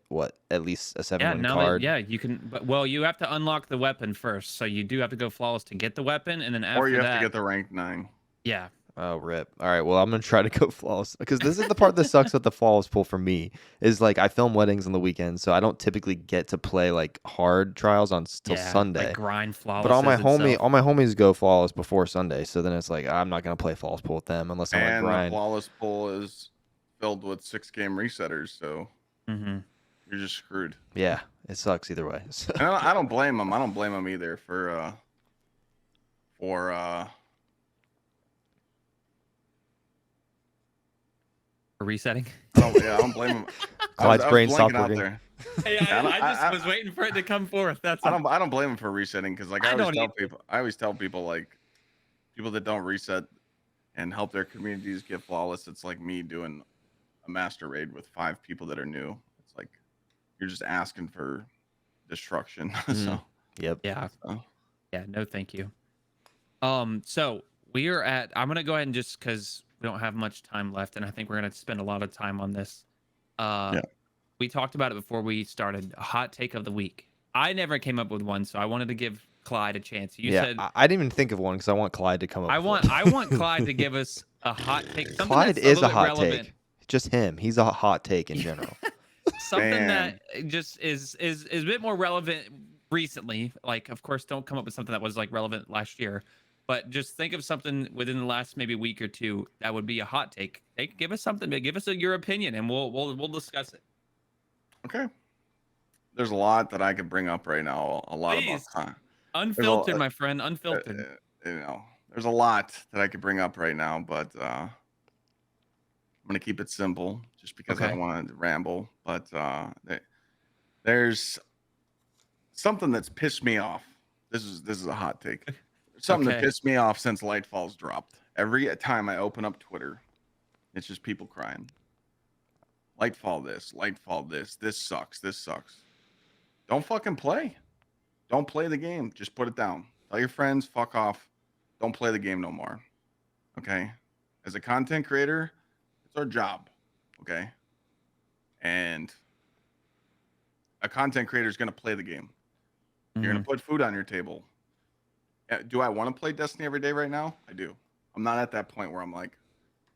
at least a Yeah, 7-win now that card. you can, but well, you have to unlock the weapon first, so you do have to go flawless to get the weapon, and then Or you after have to that, get the rank 9. yeah, Oh, rip. All right. Well, I'm gonna try to go flawless because this is the part that sucks with the flawless pool for me. Is like I film weddings on the weekend, so I don't typically get to play like hard trials till yeah, like Sunday. grind But flawlesses itself. all my homies go flawless before Sunday, so then it's like I'm not gonna play flawless pool with them unless I'm gonna And the grind. flawless pool is filled with 6-game resetters, so Hmm. you're just screwed. Yeah, it sucks either way. So, And I don't blame them. I don't blame them either for For resetting. I don't blame them. Clyde's I was brain stopped blanking out working. there. Hey, Yeah, I just was waiting for it to come forth. That's all. I don't blame them for resetting because like I don't either. I always tell people like people that don't reset and help their communities get flawless. It's like me doing a master raid with 5 people that are new. It's like you're just asking for destruction. Mhm. Yep. Yeah, So yeah, no, thank you. So we are at. I'm gonna go ahead and just because we don't have much time left, and I think we're gonna spend a lot of time on this. Uh, yeah. we talked about it before we started. A hot take of the week. I never came up with one, so I wanted to give Clyde a chance. You Yeah, said I didn't even think of one because I want Clyde to come up with one. I want Clyde to give us a hot take, something Clyde that's a is little a bit hot relevant. take. Just him. He's a hot take in general. Something Man. that just is a bit more relevant recently. Like, of course, don't come up with something that was like relevant last year, but just think of something within the last maybe week or two that would be a hot take. Give us something, give us your opinion, and we'll discuss it. Okay. There's a lot that I could bring up right now. A lot about Please, time. There's unfiltered, my friend, uh, unfiltered. there's a lot that I could bring up right now, but I'm gonna keep it simple just because I Okay. don't want to ramble. But there's something that's pissed me off. This is a hot take. Something that Okay. pissed me off since Lightfall's dropped. Every time I open up Twitter, it's just people crying. Lightfall this. This sucks. This sucks. Don't fucking play. Don't play the game. Just put it down. Tell your friends, fuck off. Don't play the game no more. Okay? As a content creator, it's our job. Okay? And a content creator is going to play the game. You're going Mhm. to put food on your table. Do I want to play Destiny every day right now? I do. I'm not at that point where I'm like,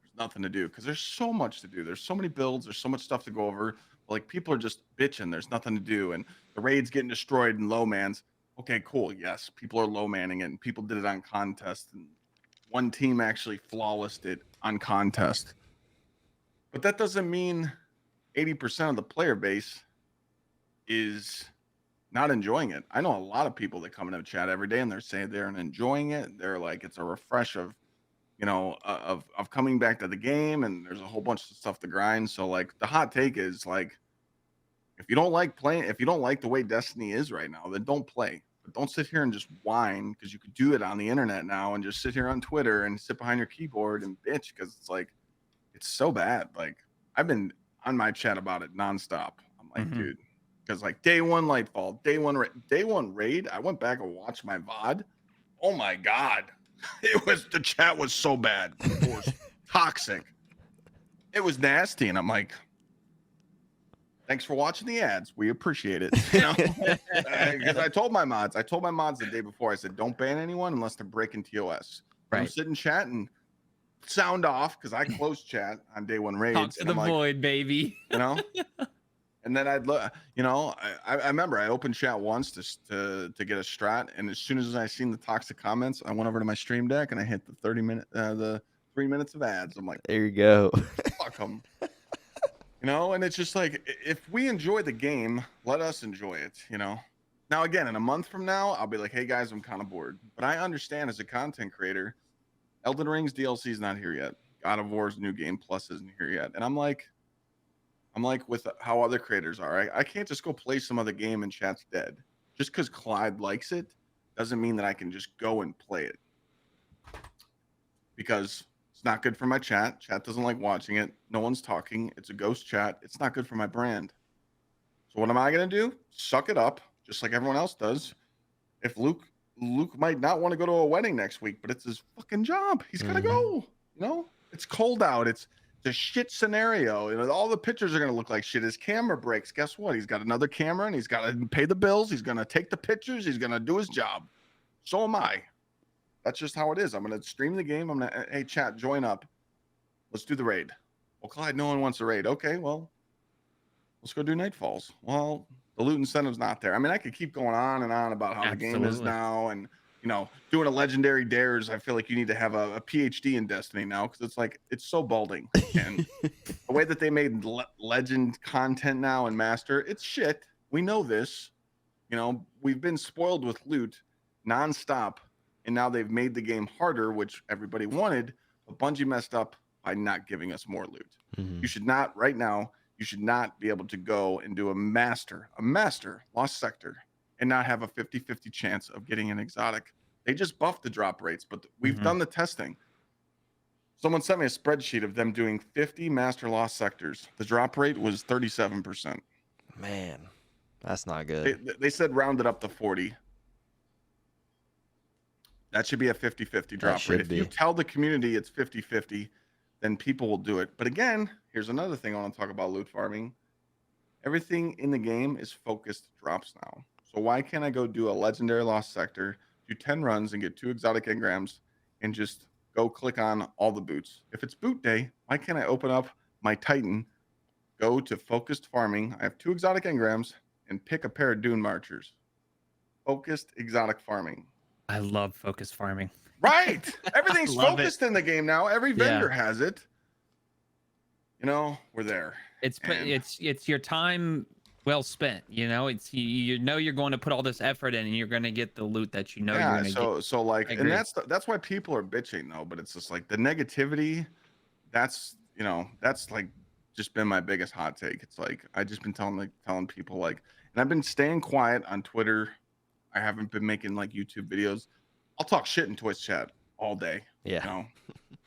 there's nothing to do because there's so much to do. There's so many builds. There's so much stuff to go over. Like people are just bitching. There's nothing to do, and the raid's getting destroyed in low mans. Okay, cool. Yes, people are low manning it, and people did it on contest, and one team actually flawlessed it on contest. But that doesn't mean 80% of the player base is not enjoying it. I know a lot of people that come into chat every day and they're saying they're enjoying it. They're like, it's a refresh of of coming back to the game, and there's a whole bunch of stuff to grind. So like the hot take is like, if you don't like playing, if you don't like the way Destiny is right now, then don't play. But don't sit here and just whine because you could do it on the internet now and just sit here on Twitter and sit behind your keyboard and bitch because it's like it's so bad. Like I've been on my chat about it nonstop. I'm like, Mhm. dude, because like day one Lightfall, day one raid, I went back and watched my VOD. Oh my god, the chat was so bad. It was toxic. It was nasty, and I'm like, thanks for watching the ads. We appreciate it. You know, because I told my mods the day before. I said, don't ban anyone unless they're breaking TOS. I'm Right. sitting chatting, sound off because I closed chat on day one Talk raids, to and the I'm like, void, baby. you know. And then I'd look, you know, I remember I opened chat once to get a strat, and as soon as I seen the toxic comments, I went over to my stream deck and I hit the 3 minutes of ads. I'm like, There you go. fuck them, you know. And it's just like, if we enjoy the game, let us enjoy it, you know. Now again, in a month from now, I'll be like, hey guys, I'm kind of bored, but I understand as a content creator, Elden Ring's DLC is not here yet. God of War's new game plus isn't here yet, and I'm like with how other creators are. I can't just go play some other game and chat's dead. Just because Clyde likes it doesn't mean that I can just go and play it. Because it's not good for my chat. Chat doesn't like watching it. No one's talking. It's a ghost chat. It's not good for my brand. So what am I gonna do? Suck it up, just like everyone else does. If Luke might not want to go to a wedding next week, but it's his fucking job. He's gotta go. You know, it's cold out. It's a shit scenario. You know, all the pictures are gonna look like shit. His camera breaks. Guess what? He's got another camera and he's got to pay the bills. He's gonna take the pictures. He's gonna do his job. So am I. That's just how it is. I'm gonna stream the game. I'm gonna, hey chat, join up. Let's do the raid. Well, Clyde, no one wants a raid. Okay, well, let's go do Nightfalls. Well, the loot incentive's not there. I mean, I could keep going on and on about how the game is now, and you know, doing a legendary dares. I feel like you need to have a PhD in Destiny now, because it's like, it's so balding. And the way that they made legend content now and master, it's shit. We know this. You know, we've been spoiled with loot nonstop, and now they've made the game harder, which everybody wanted, but Bungie messed up by not giving us more loot. You should not, right now, you should not be able to go and do a master lost sector and not have a 50-50 chance of getting an exotic. They just buffed the drop rates, but we've done the testing. Someone sent me a spreadsheet of them doing 50 master lost sectors. The drop rate was 37%. Man, that's not good. They said round it up to 40. That should be a 50-50 drop rate. If you tell the community it's 50-50, then people will do it. But again, here's another thing I want to talk about loot farming. Everything in the game is focused drops now. So why can't I go do a legendary lost sector, do 10 runs and get 2 exotic engrams and just go click on all the boots? If it's boot day, why can't I open up my Titan, go to focused farming? I have 2 exotic engrams and pick a pair of dune marchers. Focused exotic farming. I love focus farming. Right. Everything's focused in the game now. Every vendor has it. You know, we're there. It's your time well spent. You know, it's you know you're going to put all this effort in, and you're going to get the loot that you know you're going to get. So like, and that's why people are bitching though. But it's just like the negativity. That's, you know, that's like just been my biggest hot take. It's like I just been telling people like, and I've been staying quiet on Twitter. I haven't been making like YouTube videos. I'll talk shit in Twitch chat all day. Yeah. You know?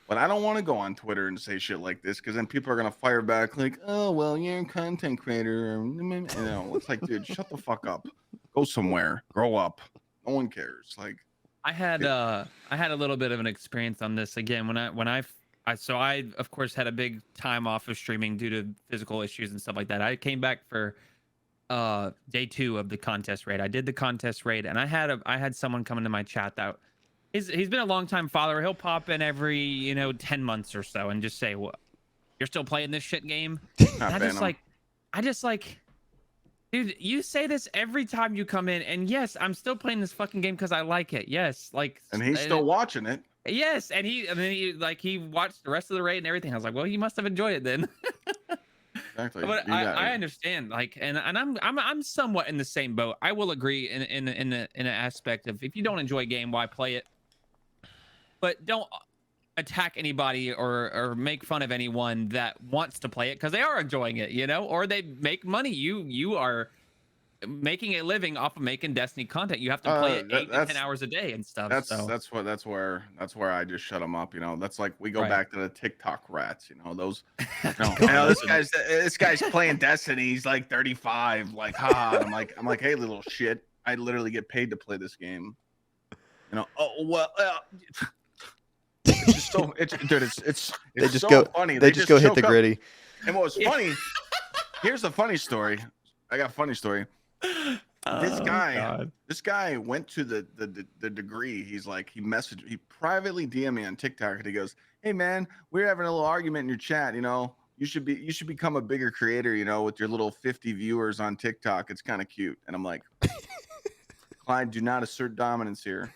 But I don't want to go on Twitter and say shit like this, because then people are gonna fire back like, "Oh, well, you're a content creator." You know, it's like, dude, shut the fuck up. Go somewhere. Grow up. No one cares. Like, I had a little bit of an experience on this again when I of course had a big time off of streaming due to physical issues and stuff like that. I came back for day 2 of the contest raid. I did the contest raid, and I had someone come into my chat that he's been a long time follower. He'll pop in every 10 months or so and just say, "Well, you're still playing this shit game?" I just like, dude, you say this every time you come in, and yes, I'm still playing this fucking game because I like it. Yes, like, and he's still watching it. Yes, and then he watched the rest of the raid and everything. I was like, well, you must have enjoyed it then. Exactly. But I understand, like, and I'm somewhat in the same boat. I will agree in an aspect of, if you don't enjoy a game, why play it? But don't attack anybody or make fun of anyone that wants to play it because they are enjoying it, or they make money. You are making a living off of making Destiny content. You have to play it 8 to 10 hours a day and stuff. So that's where I just shut them up. You know, that's like we go Right. back to the TikTok rats. You know, those. God, You know, listen. this guy's playing Destiny. He's like 35. Like, ha. I'm like, hey, little shit. I literally get paid to play this game. You know. Oh well. It's just so dude. It's They just so go funny. They just go hit choke the up. gritty. And what was funny? Here's the funny story. I got a funny story. This guy went to the degree. He's like, he privately DM'd me on TikTok, and he goes, "Hey man, we're having a little argument in your chat. You know, you should become a bigger creator. You know, with your little 50 viewers on TikTok. It's kind of cute." And I'm like, Clyde, do not assert dominance here.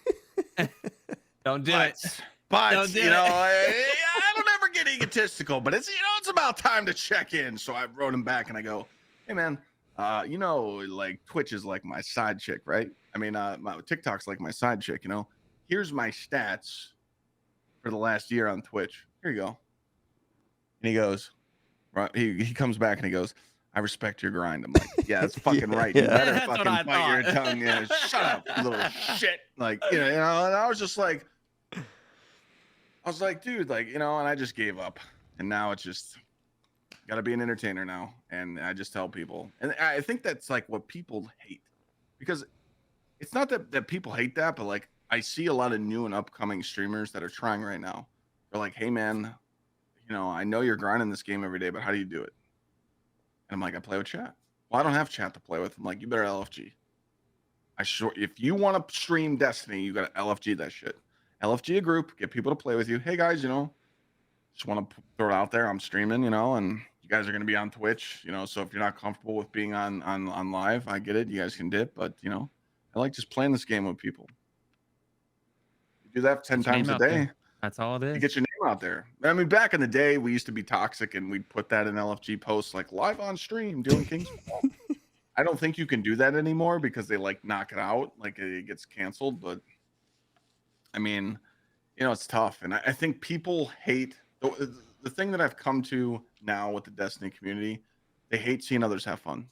Don't do it. But Don't do you know, it. I don't ever get egotistical. But it's it's about time to check in. So I wrote him back, and I go, "Hey man, you know, like Twitch is like my side chick, right? I mean, my TikTok's like my side chick. You know, here's my stats for the last year on Twitch. Here you go." And he goes, right? He comes back and he goes, "I respect your grind." I'm like, "Yeah, that's fucking right. You better That's what fucking I bite your thought. tongue. Yeah, shut up, you little shit." Like, you know. And I was just like, dude, like, you know, and I just gave up. And now it's just got to be an entertainer now. And I just tell people, and I think that's like what people hate, because it's not that people hate that, but like I see a lot of new and upcoming streamers that are trying right now. They're like, "Hey man, you know, I know you're grinding this game every day, but how do you do it?" And I'm like, "I play with chat." "Well, I don't have chat to play with." I'm like, "You better LFG. If you want to stream Destiny, you got to LFG that shit. LFG a group, get people to play with you. Hey guys, you know, just want to throw it out there. I'm streaming, you know, and you guys are going to be on Twitch, you know, so if you're not comfortable with being on live, I get it. You guys can dip, but you know, I like just playing this game with people. You do that 10 Get your times name a out there. day. That's all it You is. get your name out there. I mean, back in the day, we used to be toxic, and we'd put that in LFG posts like live on stream doing King's Fall. I don't think you can do that anymore because they like knock it out, like it gets canceled. But I mean, you know, it's tough, and I think people hate the thing that I've come to now with the Destiny community. They hate seeing others have fun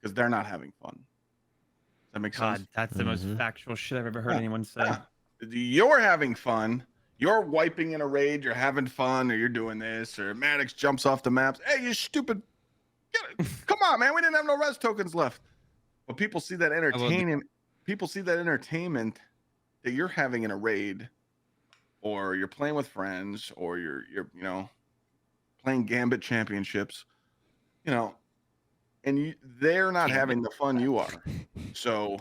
because they're not having fun. Does that make sense? God, that's the most factual shit I've ever heard anyone say. Yeah. You're having fun. You're wiping in a raid. You're having fun, or you're doing this, or Maddox jumps off the maps. Hey, you stupid! Come on, man. We didn't have no res tokens left. But people see that entertainment. People see that entertainment that you're having in a raid, or you're playing with friends, or you're you know, playing Gambit championships, you know, and they're not having the fun you are, so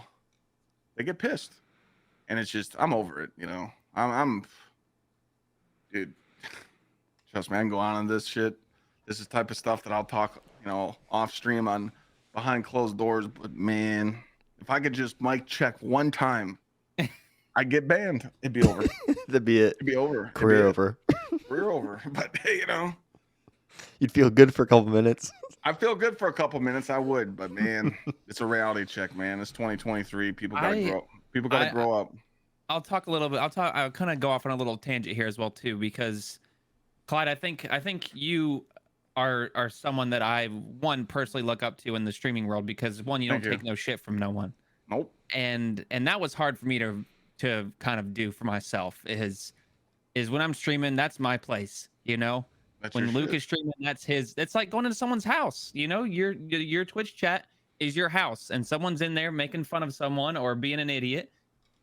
they get pissed, and it's just I'm over it, you know. I'm dude. Trust me, I can go on this shit. This is the type of stuff that I'll talk, you know, off stream on behind closed doors. But man, if I could just mic check one time, I'd get banned. It'd be over. That'd be it. It'd be over. Career over. Career over. But hey, you know, You'd feel good for a couple minutes. I feel good for a couple minutes. I would, but man, it's a reality check, man. It's 2023. People gotta grow. People gotta grow up. I'll talk a little bit. I'll kind of go off on a little tangent here as well too, because Clyde, I think you are someone that I personally look up to in the streaming world, because one, you don't take no shit from no one. Nope. And that was hard for me to kind of do for myself, is when I'm streaming, that's my place, you know. That's when Luke shit. is streaming, that's his. It's like going into someone's house, you know. Your Twitch chat is your house, and someone's in there making fun of someone or being an idiot.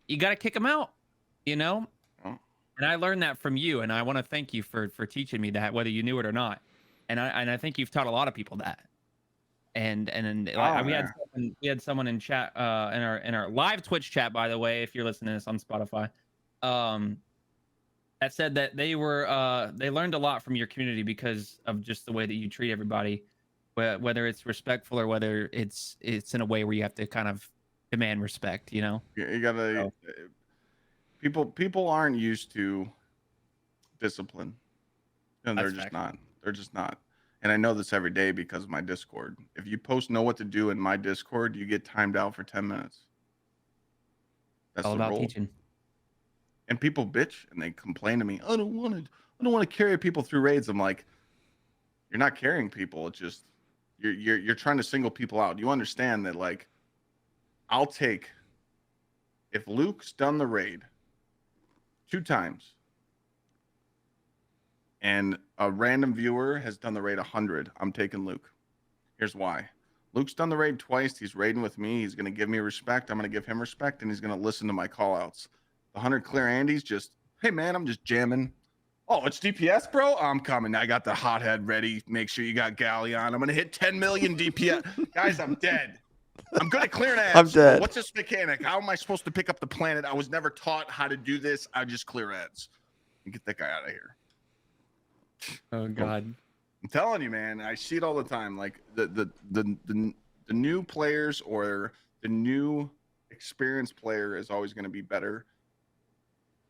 You got to kick them out, you know. Oh. And I learned that from you, and I want to thank you for teaching me that, whether you knew it or not. And I think you've taught a lot of people that. And we had someone in chat in our live Twitch chat, by the way, if you're listening to this on Spotify, that said that they learned a lot from your community because of just the way that you treat everybody, whether it's respectful or whether it's in a way where you have to kind of demand respect, you know. You gotta. People aren't used to discipline, and they're just not. They're just not. And I know this every day because of my Discord. If you post know what to do in my Discord, you get timed out for 10 minutes. That's all the about rule. teaching. And people bitch and they complain to me. I don't want to carry people through raids. I'm like, you're not carrying people. It's just you're trying to single people out. You understand that, like, I'll take, if Luke's done the raid 2 times and a random viewer has done the raid 100, I'm taking Luke. Here's why. Luke's done the raid twice. He's raiding with me. He's going to give me respect. I'm going to give him respect, and he's going to listen to my call outs. The 100 clear Andy's just, hey, man, I'm just jamming. Oh, it's DPS, bro? I'm coming. I got the hothead ready. Make sure you got Galleon. I'm going to hit 10 million DPS. Guys, I'm dead. I'm good at clearing ads. I'm dead. What's this mechanic? How am I supposed to pick up the planet? I was never taught how to do this. I just clear ads. Get that guy out of here. Oh God. I'm telling you, man. I see it all the time. Like the new players or the new experienced player is always going to be better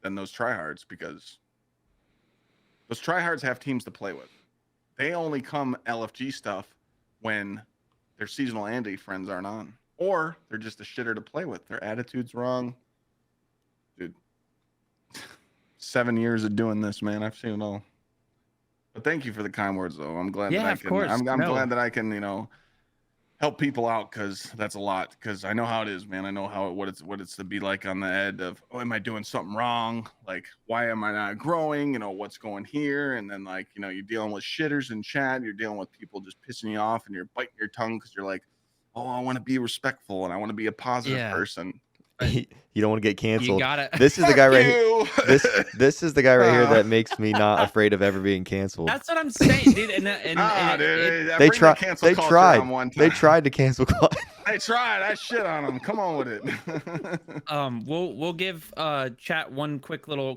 than those tryhards, because those tryhards have teams to play with. They only come LFG stuff when their seasonal Andy friends aren't on, or they're just a shitter to play with. Their attitude's wrong. Dude, 7 years of doing this, man. I've seen it all. But thank you for the kind words, though. I'm glad that I can. Course. I'm glad that I can, help people out, because that's a lot. Because I know how it is, man. I know what it's to be like on the edge of, oh, am I doing something wrong? Like, why am I not growing? What's going here? And then you're dealing with shitters in chat. You're dealing with people just pissing you off, and you're biting your tongue because you're like, oh, I want to be respectful and I want to be a positive person. You don't want to get You canceled. got it. This is the guy right here. You. This is the guy right here that makes me not afraid of ever being canceled. That's what I'm saying, dude. And They tried to cancel Clyde. They tried. I shit on them. Come on with it. We'll give chat one quick little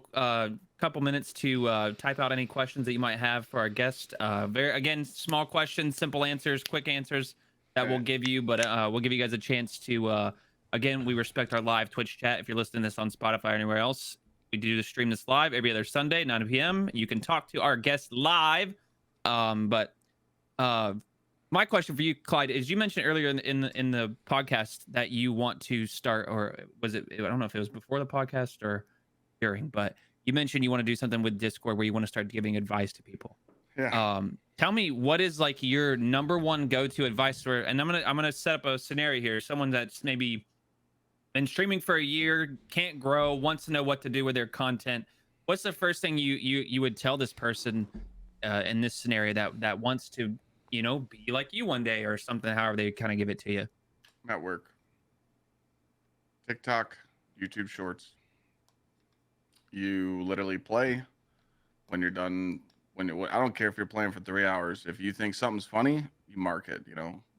couple minutes to type out any questions that you might have for our guest. Again, small questions, simple answers, quick answers that we'll give you, but we'll give you guys a chance to again, we respect our live Twitch chat. If you're listening to this on Spotify or anywhere else, we do stream this live every other Sunday, 9 p.m. You can talk to our guest live. But my question for you, Clyde, is you mentioned earlier in the podcast that you want to start, or was it? I don't know if it was before the podcast or during, but you mentioned you want to do something with Discord where you want to start giving advice to people. Yeah. Tell me, what is like your number one go-to advice for? And I'm gonna set up a scenario here. Someone that's maybe been streaming for a year, can't grow, wants to know what to do with their content. What's the first thing you would tell this person in this scenario that wants to, be like you one day or something, however they kind of give it to you? I'm at work. TikTok, YouTube Shorts. You literally play. When you're done, I don't care if you're playing for 3 hours. If you think something's funny, you mark it.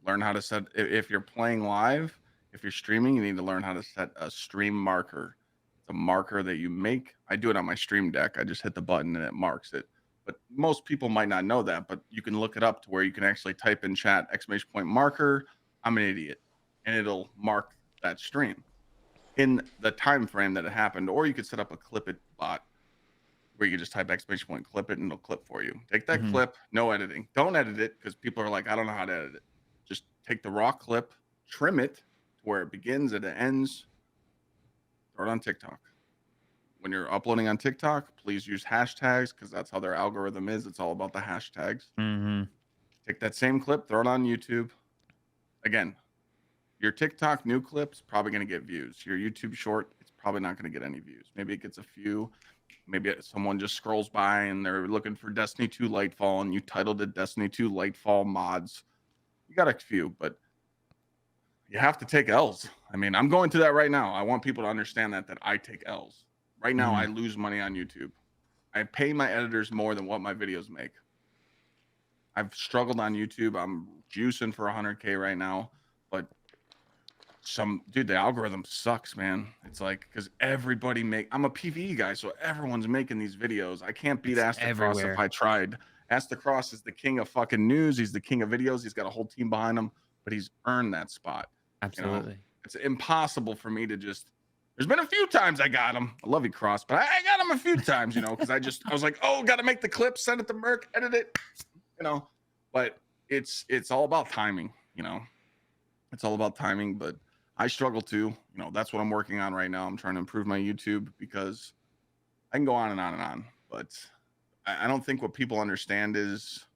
Learn how to set. If you're playing live, if you're streaming, you need to learn how to set a stream marker. It's a marker that you make. I do it on my stream deck. I just hit the button and it marks it. But most people might not know that, but you can look it up to where you can actually type in chat !! Marker. I'm an idiot. And it'll mark that stream in the time frame that it happened. Or you could set up a clip it bot where you can just type ! Clip it and it'll clip for you. Take that clip, no editing. Don't edit it, because people are like, I don't know how to edit it. Just take the raw clip, trim it to where it begins and it ends, throw it on TikTok. When you're uploading on TikTok, please use hashtags, because that's how their algorithm is. It's all about the hashtags. Take that same clip, throw it on YouTube. Again, your TikTok new clip's probably going to get views. Your YouTube short, it's probably not going to get any views. Maybe it gets a few. Maybe someone just scrolls by and they're looking for Destiny 2 Lightfall, and you titled it Destiny 2 Lightfall mods. You got a few, but you have to take L's. I mean, I'm going through that right now. I want people to understand that I take L's. Right now, I lose money on YouTube. I pay my editors more than what my videos make. I've struggled on YouTube. I'm juicing for 100K right now, but the algorithm sucks, man. It's like, because I'm a PvE guy, so everyone's making these videos. I can't beat Astacross if I tried. Astacross is the king of fucking news. He's the king of videos. He's got a whole team behind him, but he's earned that spot. Absolutely. It's impossible for me to just. There's been a few times I got him. I love you, Cross, but I got him a few times, because I was like, oh, got to make the clip, send it to Merc, edit it, But it's all about timing, It's all about timing, but I struggle too. That's what I'm working on right now. I'm trying to improve my YouTube, because I can go on and on and on. But I don't think what people understand is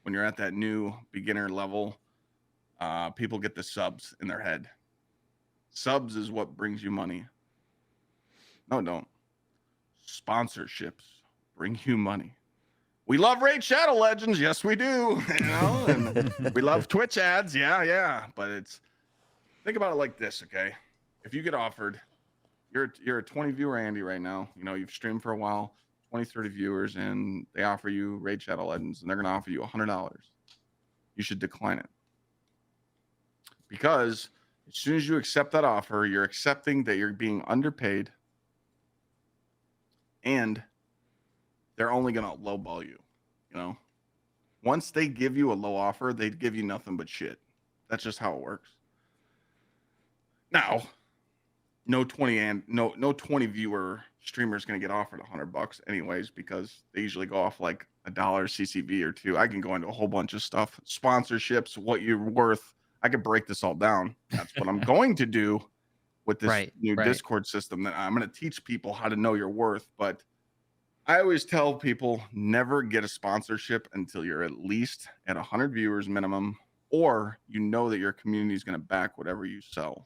when you're at that new beginner level, people get the subs in their head. Subs is what brings you money. No, don't. Sponsorships bring you money. We love Raid Shadow Legends, yes we do. And we love Twitch ads, yeah. But think about it like this, okay? If you get offered, you're a 20 viewer Andy right now. You've streamed for a while, 20, 30 viewers, and they offer you Raid Shadow Legends, and they're gonna offer you $100. You should decline it. Because as soon as you accept that offer, you're accepting that you're being underpaid, and they're only gonna lowball you. Once they give you a low offer, they give you nothing but shit. That's just how it works. Now, no 20 viewer streamer is gonna get offered $100 anyways, because they usually go off like $1 CCV or $2. I can go into a whole bunch of stuff, sponsorships, what you're worth. I could break this all down. That's what I'm going to do with this new Discord system. That I'm going to teach people how to know your worth. But I always tell people, never get a sponsorship until you're at least at 100 viewers minimum, or that your community is going to back whatever you sell.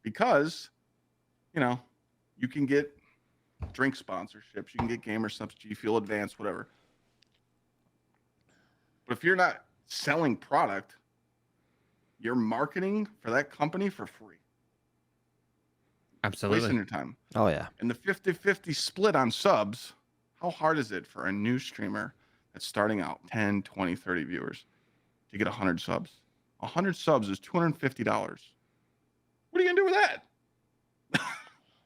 Because you can get drink sponsorships, you can get gamer subs, G Fuel Advance, whatever. But if you're not selling product, you're marketing for that company for free. Absolutely. Wasting your time. Oh, yeah. And the 50-50 split on subs, how hard is it for a new streamer that's starting out 10, 20, 30 viewers to get 100 subs? 100 subs is $250. What are you going to do with that?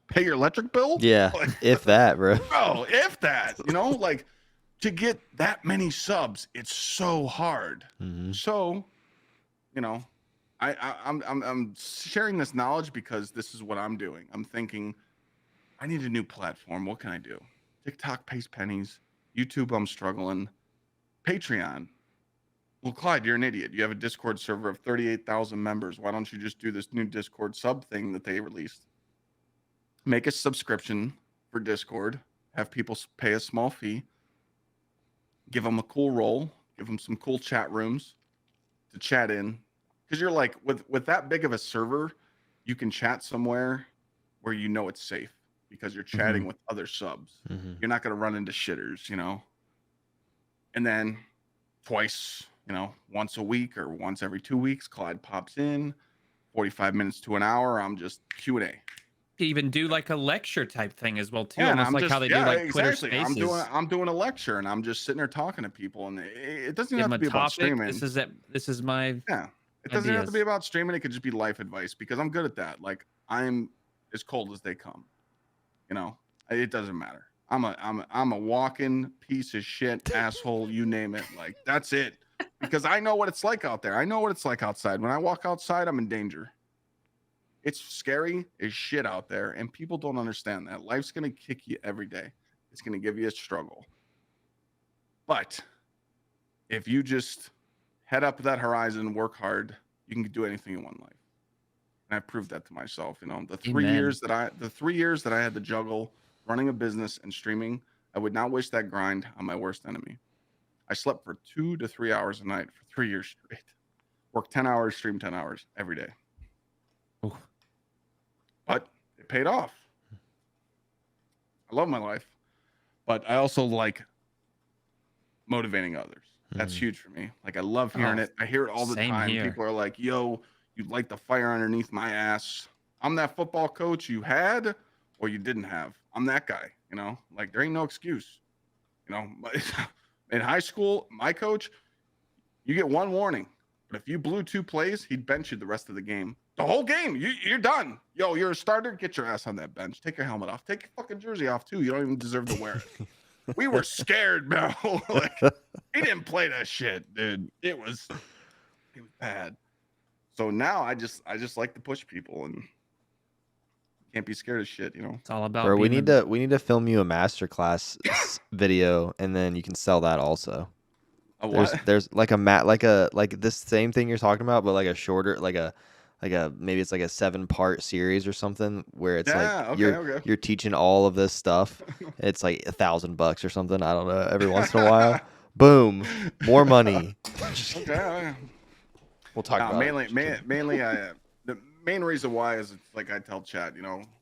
Pay your electric bill? Yeah, if that, bro. Bro, if that. To get that many subs, it's so hard. Mm-hmm. So, I'm sharing this knowledge because this is what I'm doing. I'm thinking, I need a new platform. What can I do? TikTok pays pennies. YouTube, I'm struggling. Patreon. Well, Clyde, you're an idiot. You have a Discord server of 38,000 members. Why don't you just do this new Discord sub thing that they released? Make a subscription for Discord. Have people pay a small fee. Give them a cool role. Give them some cool chat rooms to chat in. Because you're like, with that big of a server, you can chat somewhere where it's safe because you're chatting with other subs. You're not going to run into shitters, And then twice, once a week or once every 2 weeks, Clyde pops in, 45 minutes to an hour. I'm just Q&A. Even do like a lecture type thing as well too, Yeah, almost like how they do like Twitter exactly. Spaces. I'm doing a lecture and I'm just sitting there talking to people, and it doesn't even have to be about streaming. This is my It doesn't have to be about streaming. It could just be life advice, because I'm good at that. Like, I'm as cold as they come. It doesn't matter. I'm a walking piece of shit, asshole, you name it. Like, that's it. Because I know what it's like out there. I know what it's like outside. When I walk outside, I'm in danger. It's scary as shit out there, and people don't understand that. Life's going to kick you every day. It's going to give you a struggle. But if you just head up that horizon, work hard, you can do anything in one life. And I proved that to myself. The 3 years that I had to juggle running a business and streaming, I would not wish that grind on my worst enemy. I slept for 2 to 3 hours a night for 3 years straight. Worked 10 hours, streamed 10 hours every day. Ooh. But it paid off. I love my life, but I also like motivating others. That's huge for me. Like, I love hearing it. I hear it all the time. Here. People are like, yo, you light the fire underneath my ass. I'm that football coach you had or you didn't have. I'm that guy, like, there ain't no excuse. In high school, my coach, you get one warning, but if you blew 2 plays, he'd bench you the rest of the game. The whole game, you're done. Yo, you're a starter. Get your ass on that bench. Take your helmet off. Take your fucking jersey off, too. You don't even deserve to wear it. We were scared, bro. Like, he didn't play that shit, dude. It was bad. So now I just like to push people, and can't be scared of shit, It's all about. Bro, we need to film you a masterclass video, and then you can sell that also. A what? There's like like this same thing you're talking about, but like a shorter, like a maybe it's like a 7-part series or something, where it's you're teaching all of this stuff. It's like $1,000 or something. I don't know. Every once in a while, boom, more money. Okay. We'll talk about mainly main reason why is it's like I tell Chad,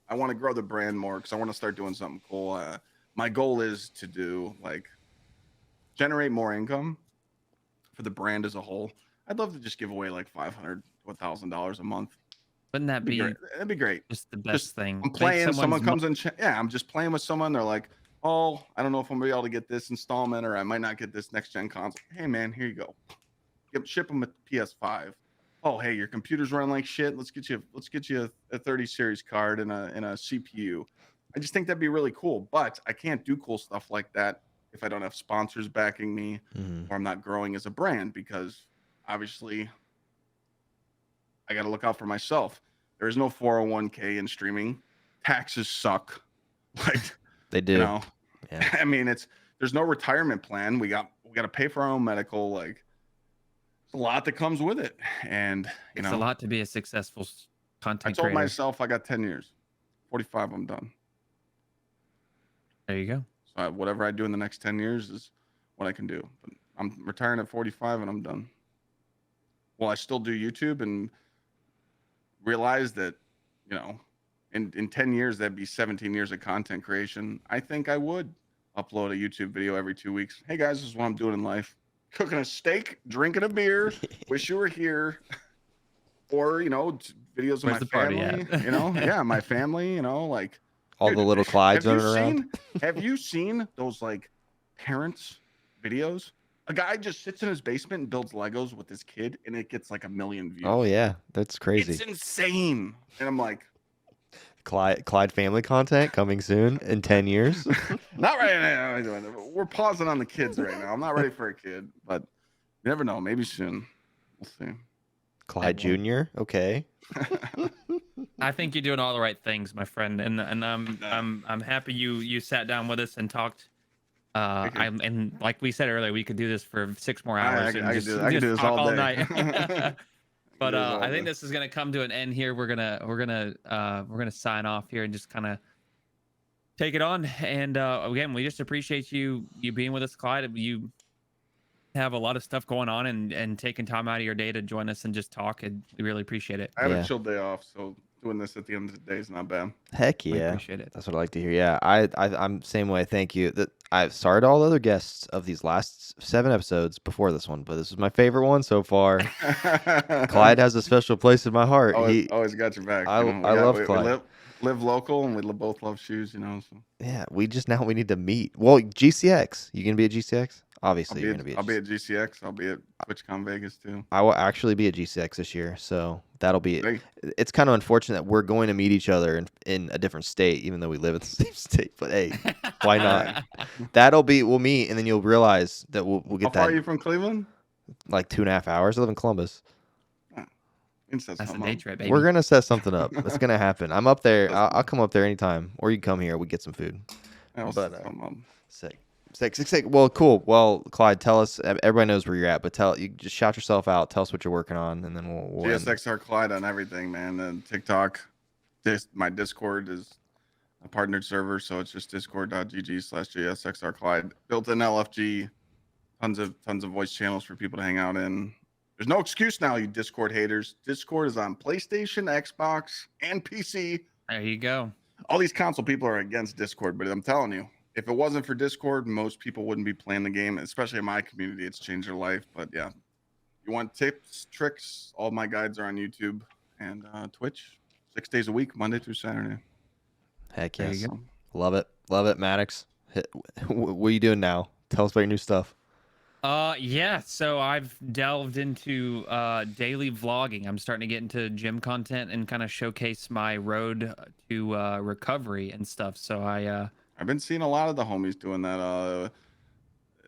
I want to grow the brand more because I want to start doing something cool. My goal is to do like generate more income for the brand as a whole. I'd love to just give away like $500 to $1,000 a month. Wouldn't that be That'd be great. just the Just best thing? I'm Make playing. Someone someone's comes in. Yeah, I'm just playing with someone. They're like, "Oh, I don't know if I'm gonna be able to get this installment, or I might not get this next gen console." Hey, man, here you go. Ship them a PS5. Oh, hey, your computer's running like shit. Let's get you a 30 series card and a CPU. I just think that'd be really cool. But I can't do cool stuff like that if I don't have sponsors backing me Mhm. or I'm not growing as a brand, because obviously I got to look out for myself. There is no 401k in streaming. Taxes suck. Like, They do. you know, Yeah. I mean, there's no retirement plan. We got to pay for our own medical. Like, it's a lot that comes with it. And, It's a lot to be a successful I content told creator. myself I got 10 years. 45, I'm done. There you go. So whatever I do in the next 10 years is what I can do. But I'm retiring at 45 and I'm done. Well, I still do YouTube and realize that, in 10 years, that'd be 17 years of content creation. I think I would upload a YouTube video every 2 weeks. Hey guys, this is what I'm doing in life. Cooking a steak, drinking a beer. Wish you were here. Or, videos of Where's my the party family, at? yeah, my family, like All dude, the little Clydes running around. Have you seen those like parents videos? A guy just sits in his basement and builds Legos with his kid, and it gets like 1 million views. Oh yeah, that's crazy. It's insane. And I'm like, Clyde family content coming soon in 10 years. not right now. We're pausing on the kids right now. I'm not ready for a kid, but you never know. Maybe soon. We'll see. Clyde Jr. Okay. I think you're doing all the right things, my friend, and I'm happy you sat down with us and talked. And like we said earlier, we could do this for 6 more hours and I just could do this talk all day. night. But I think day. this is gonna come to an end here. We're gonna sign off here and just kind of take it on. And again, we just appreciate you being with us, Clyde. You have a lot of stuff going on and taking time out of your day to join us and just talk, and we really appreciate it. I had Yeah. a chill day off, so doing this at the end of the day is not bad. Heck We yeah. appreciate it. That's what I like to hear. Yeah, I'm same way. Thank you. That I've sorry to all the other guests of these last 7 episodes before this one, but this is my favorite one so far. Clyde has a special place in my heart. Always got your back. I love Clyde. We live local, and we both love shoes. So. Yeah, we need to meet. Well, GCX. You gonna be at GCX? Obviously, you're gonna be. I'll be at GCX. I'll be at TwitchCon Vegas too. I will actually be at GCX this year, so that'll be. Hey. It's kind of unfortunate that we're going to meet each other in a different state, even though we live in the same state. But hey, why not? We'll meet, and then you'll realize that we'll get How that. far are you from Cleveland? Like 2.5 hours. I live in Columbus. That's a day trip, baby. We're gonna set something up. It's gonna happen. I'm up there. I'll come up there anytime, or you can come here. We get some food. Sick. Well, cool. Well, Clyde, tell us. Everybody knows where you're at, but you just shout yourself out. Tell us what you're working on, and then we'll GsxrClyde on everything, man. And TikTok. My Discord is a partnered server, so it's just discord.gg/GsxrClyde. Built-in LFG. Tons of voice channels for people to hang out in. There's no excuse now, you Discord haters. Discord is on PlayStation, Xbox, and PC. There you go. All these console people are against Discord, but I'm telling you, if it wasn't for Discord, most people wouldn't be playing the game, especially in my community. It's changed their life. But yeah, you want tips, tricks, all my guides are on YouTube and Twitch 6 days a week, Monday through Saturday. Heck yes. Love it, Maddox. What are you doing now? Tell us about your new stuff. Yeah, so I've delved into daily vlogging. I'm starting to get into gym content and kind of showcase my road to recovery and stuff. So I've been seeing a lot of the homies doing that.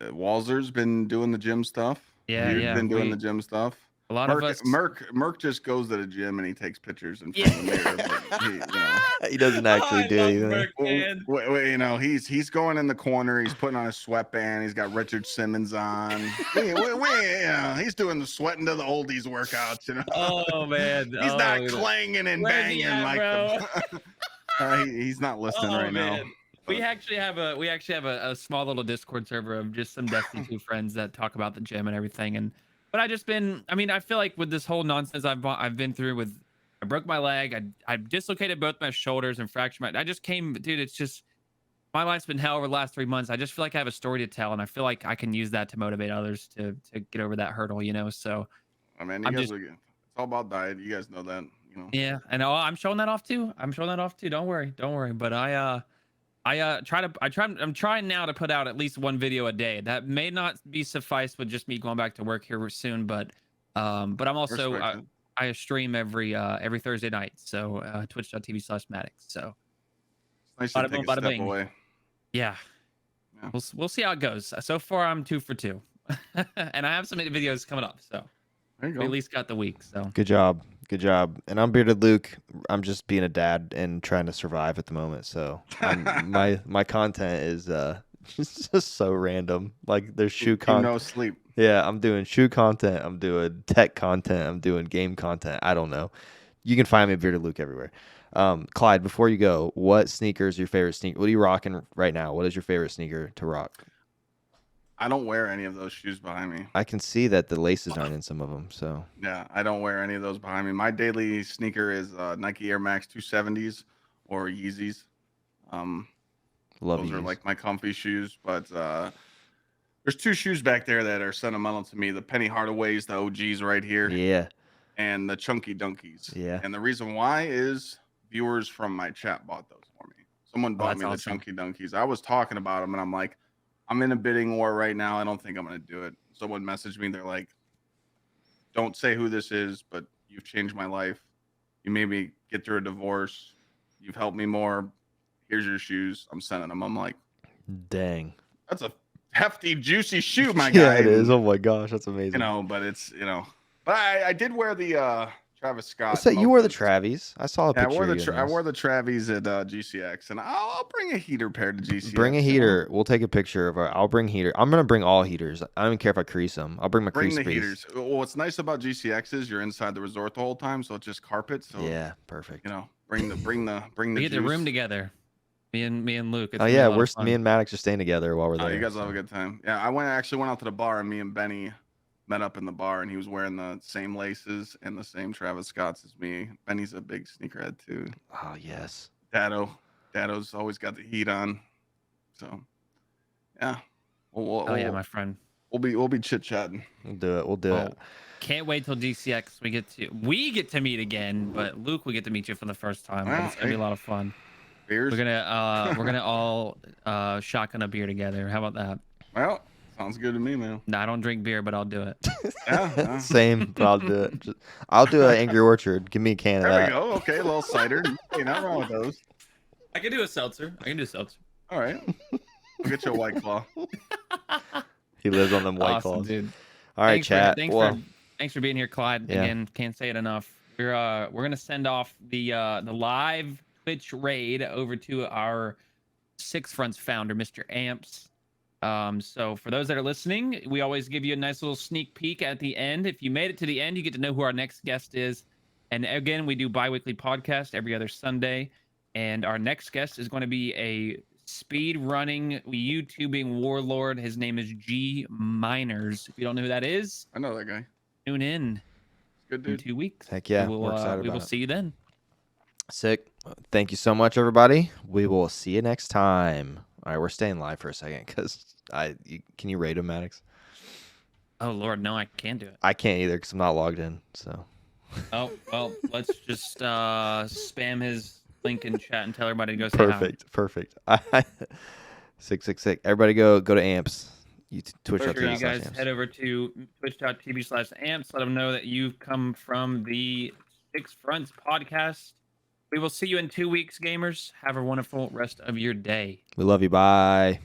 Walzer's been doing the gym stuff. You've been doing the gym stuff. A lot of us. Merc just goes to the gym and he takes pictures in front of the mirror. But he doesnn't actually do anything. He's going in the corner. He's putting on a sweatband. He's got Richard Simmons on. He's doing the sweating to the oldies workouts. Oh man, he's not clanging and banging like. He's not listening right now. We actually have a small little Discord server of just some Destiny 2 friends that talk about the gym and everything. But I feel like with this whole nonsense I've been through with I broke my leg. I dislocated both my shoulders and fractured my. I just came, dude. It's just my life's been hell over the last 3 months. I just feel like I have a story to tell, and I feel like I can use that to motivate others to get over that hurdle. So I mean, you I'm guys just are good. It's all about diet. You guys know that, you know. yeah, and I'm showing that off too. I'm showing that off too. Don't worry, don't worry. But I'm trying now to put out at least one video a day. That may not be suffice with just me going back to work here soon, but I'm also Respect it. I stream every Thursday night. So twitch.tv/Maddox. So It's nice to bada take boom, a bada step bing. away. Yeah, Yeah. we'll see how it goes. So far I'm 2 for 2. And I have some videos coming up. So There you we at go. least got the week. So Good job. Good job. And I'm Bearded Luke. I'm just being a dad and trying to survive at the moment. So my content is just so random. Like there's shoe You content. no sleep. Yeah, I'm doing shoe content. I'm doing tech content. I'm doing game content. I don't know. You can find me at Bearded Luke everywhere. Clyde, before you go, what sneaker is your favorite sneaker? What are you rocking right now? What is your favorite sneaker to rock? I don't wear any of those shoes behind me. I can see that the laces aren't in some of them. So Yeah, I don't wear any of those behind me. My daily sneaker is Nike Air Max 270s or Yeezys. love Those you. are like my comfy shoes. But there's two shoes back there that are sentimental to me: the Penny Hardaways, the OGs right here, Yeah. and the Chunky Dunkies. Yeah. And the reason why is viewers from my chat bought those for me. Someone bought that's me the awesome. Chunky Dunkies. I was talking about them, and I'm like, I'm in a bidding war right now. I don't think I'm gonna do it. Someone messaged me. They're like, don't say who this is, but you've changed my life. You made me get through a divorce. You've helped me more. Here's your shoes. I'm sending them. I'm like, Dang. that's a hefty, juicy shoe, my Yeah, guy. it is. And, Oh my gosh, that's amazing. you know, but it's, you know, but I did wear the Travis Scott. What's that? You wore the Mochas. Travis. I saw a Yeah, picture. of you in I wore those. the Travis at GCX, and I'll bring a heater pair to GCX. Bring a you know? heater. We'll take a picture of our. I'll bring heater. I'm gonna bring all heaters. I don't even care if I crease them. I'll bring my Bring crease the piece. heaters. Well, what's nice about GCX is you're inside the resort the whole time, so it's just carpet. So Yeah, perfect. you know, bring the We get the juice. room together. Me and Luke. It's Oh gonna be yeah, a lot we're of fun. me and Maddox are staying together while we're Oh, there. you guys will have a good time. Yeah, I actually went out to the bar, and me and Benny met up in the bar, and he was wearing the same laces and the same Travis Scotts as me. Benny's a big sneakerhead too. Oh yes. Dado's always got the heat on. So yeah, Oh yeah, my friend. we'll be chit chatting. We'll do it. We'll do it. Can't wait till GCX we get to meet again, but Luke, we get to meet you for the first time. But Well, it's gonna be a lot of fun. Beers. We're gonna all shotgun a beer together. How about that? Well, sounds good to me, man. No, I don't drink beer, but I'll do it. Yeah. Same, but I'll do it. I'll do an Angry Orchard. Give me a can of There that. we go. Okay, a little cider. Hey, not wrong with those. I can do a seltzer. All right. We'll get you a White Claw. He lives on them white Awesome, claws. dude. All right, chat. Thanks for being here, Clyde. Yeah. Again, can't say it enough. We're gonna send off the live Twitch raid over to our Six Fronts founder, Mr. Amps. So for those that are listening, we always give you a nice little sneak peek at the end. If you made it to the end, you get to know who our next guest is. And again, we do bi-weekly podcast every other Sunday. And our next guest is going to be a speed running YouTubing warlord. His name is G Miners. If you don't know who that is, I know that guy. tune in Good in dude. 2 weeks. Heck yeah, we we're excited will about it. see you then. Sick. Thank you so much, everybody. We will see you next time. All right, we're staying live for a second because can you rate him, Maddox? Oh Lord, no, I can't do it. I can't either because I'm not logged in. So Oh well, let's just spam his link in chat and tell everybody to go say hi. perfect. 666. Everybody go to Amps. Make sure you guys Twitch.tv/Amps. head over to twitch.tv/amps. Let them know that you've come from the Six Fronts podcast. We will see you in 2 weeks, gamers. Have a wonderful rest of your day. We love you. Bye.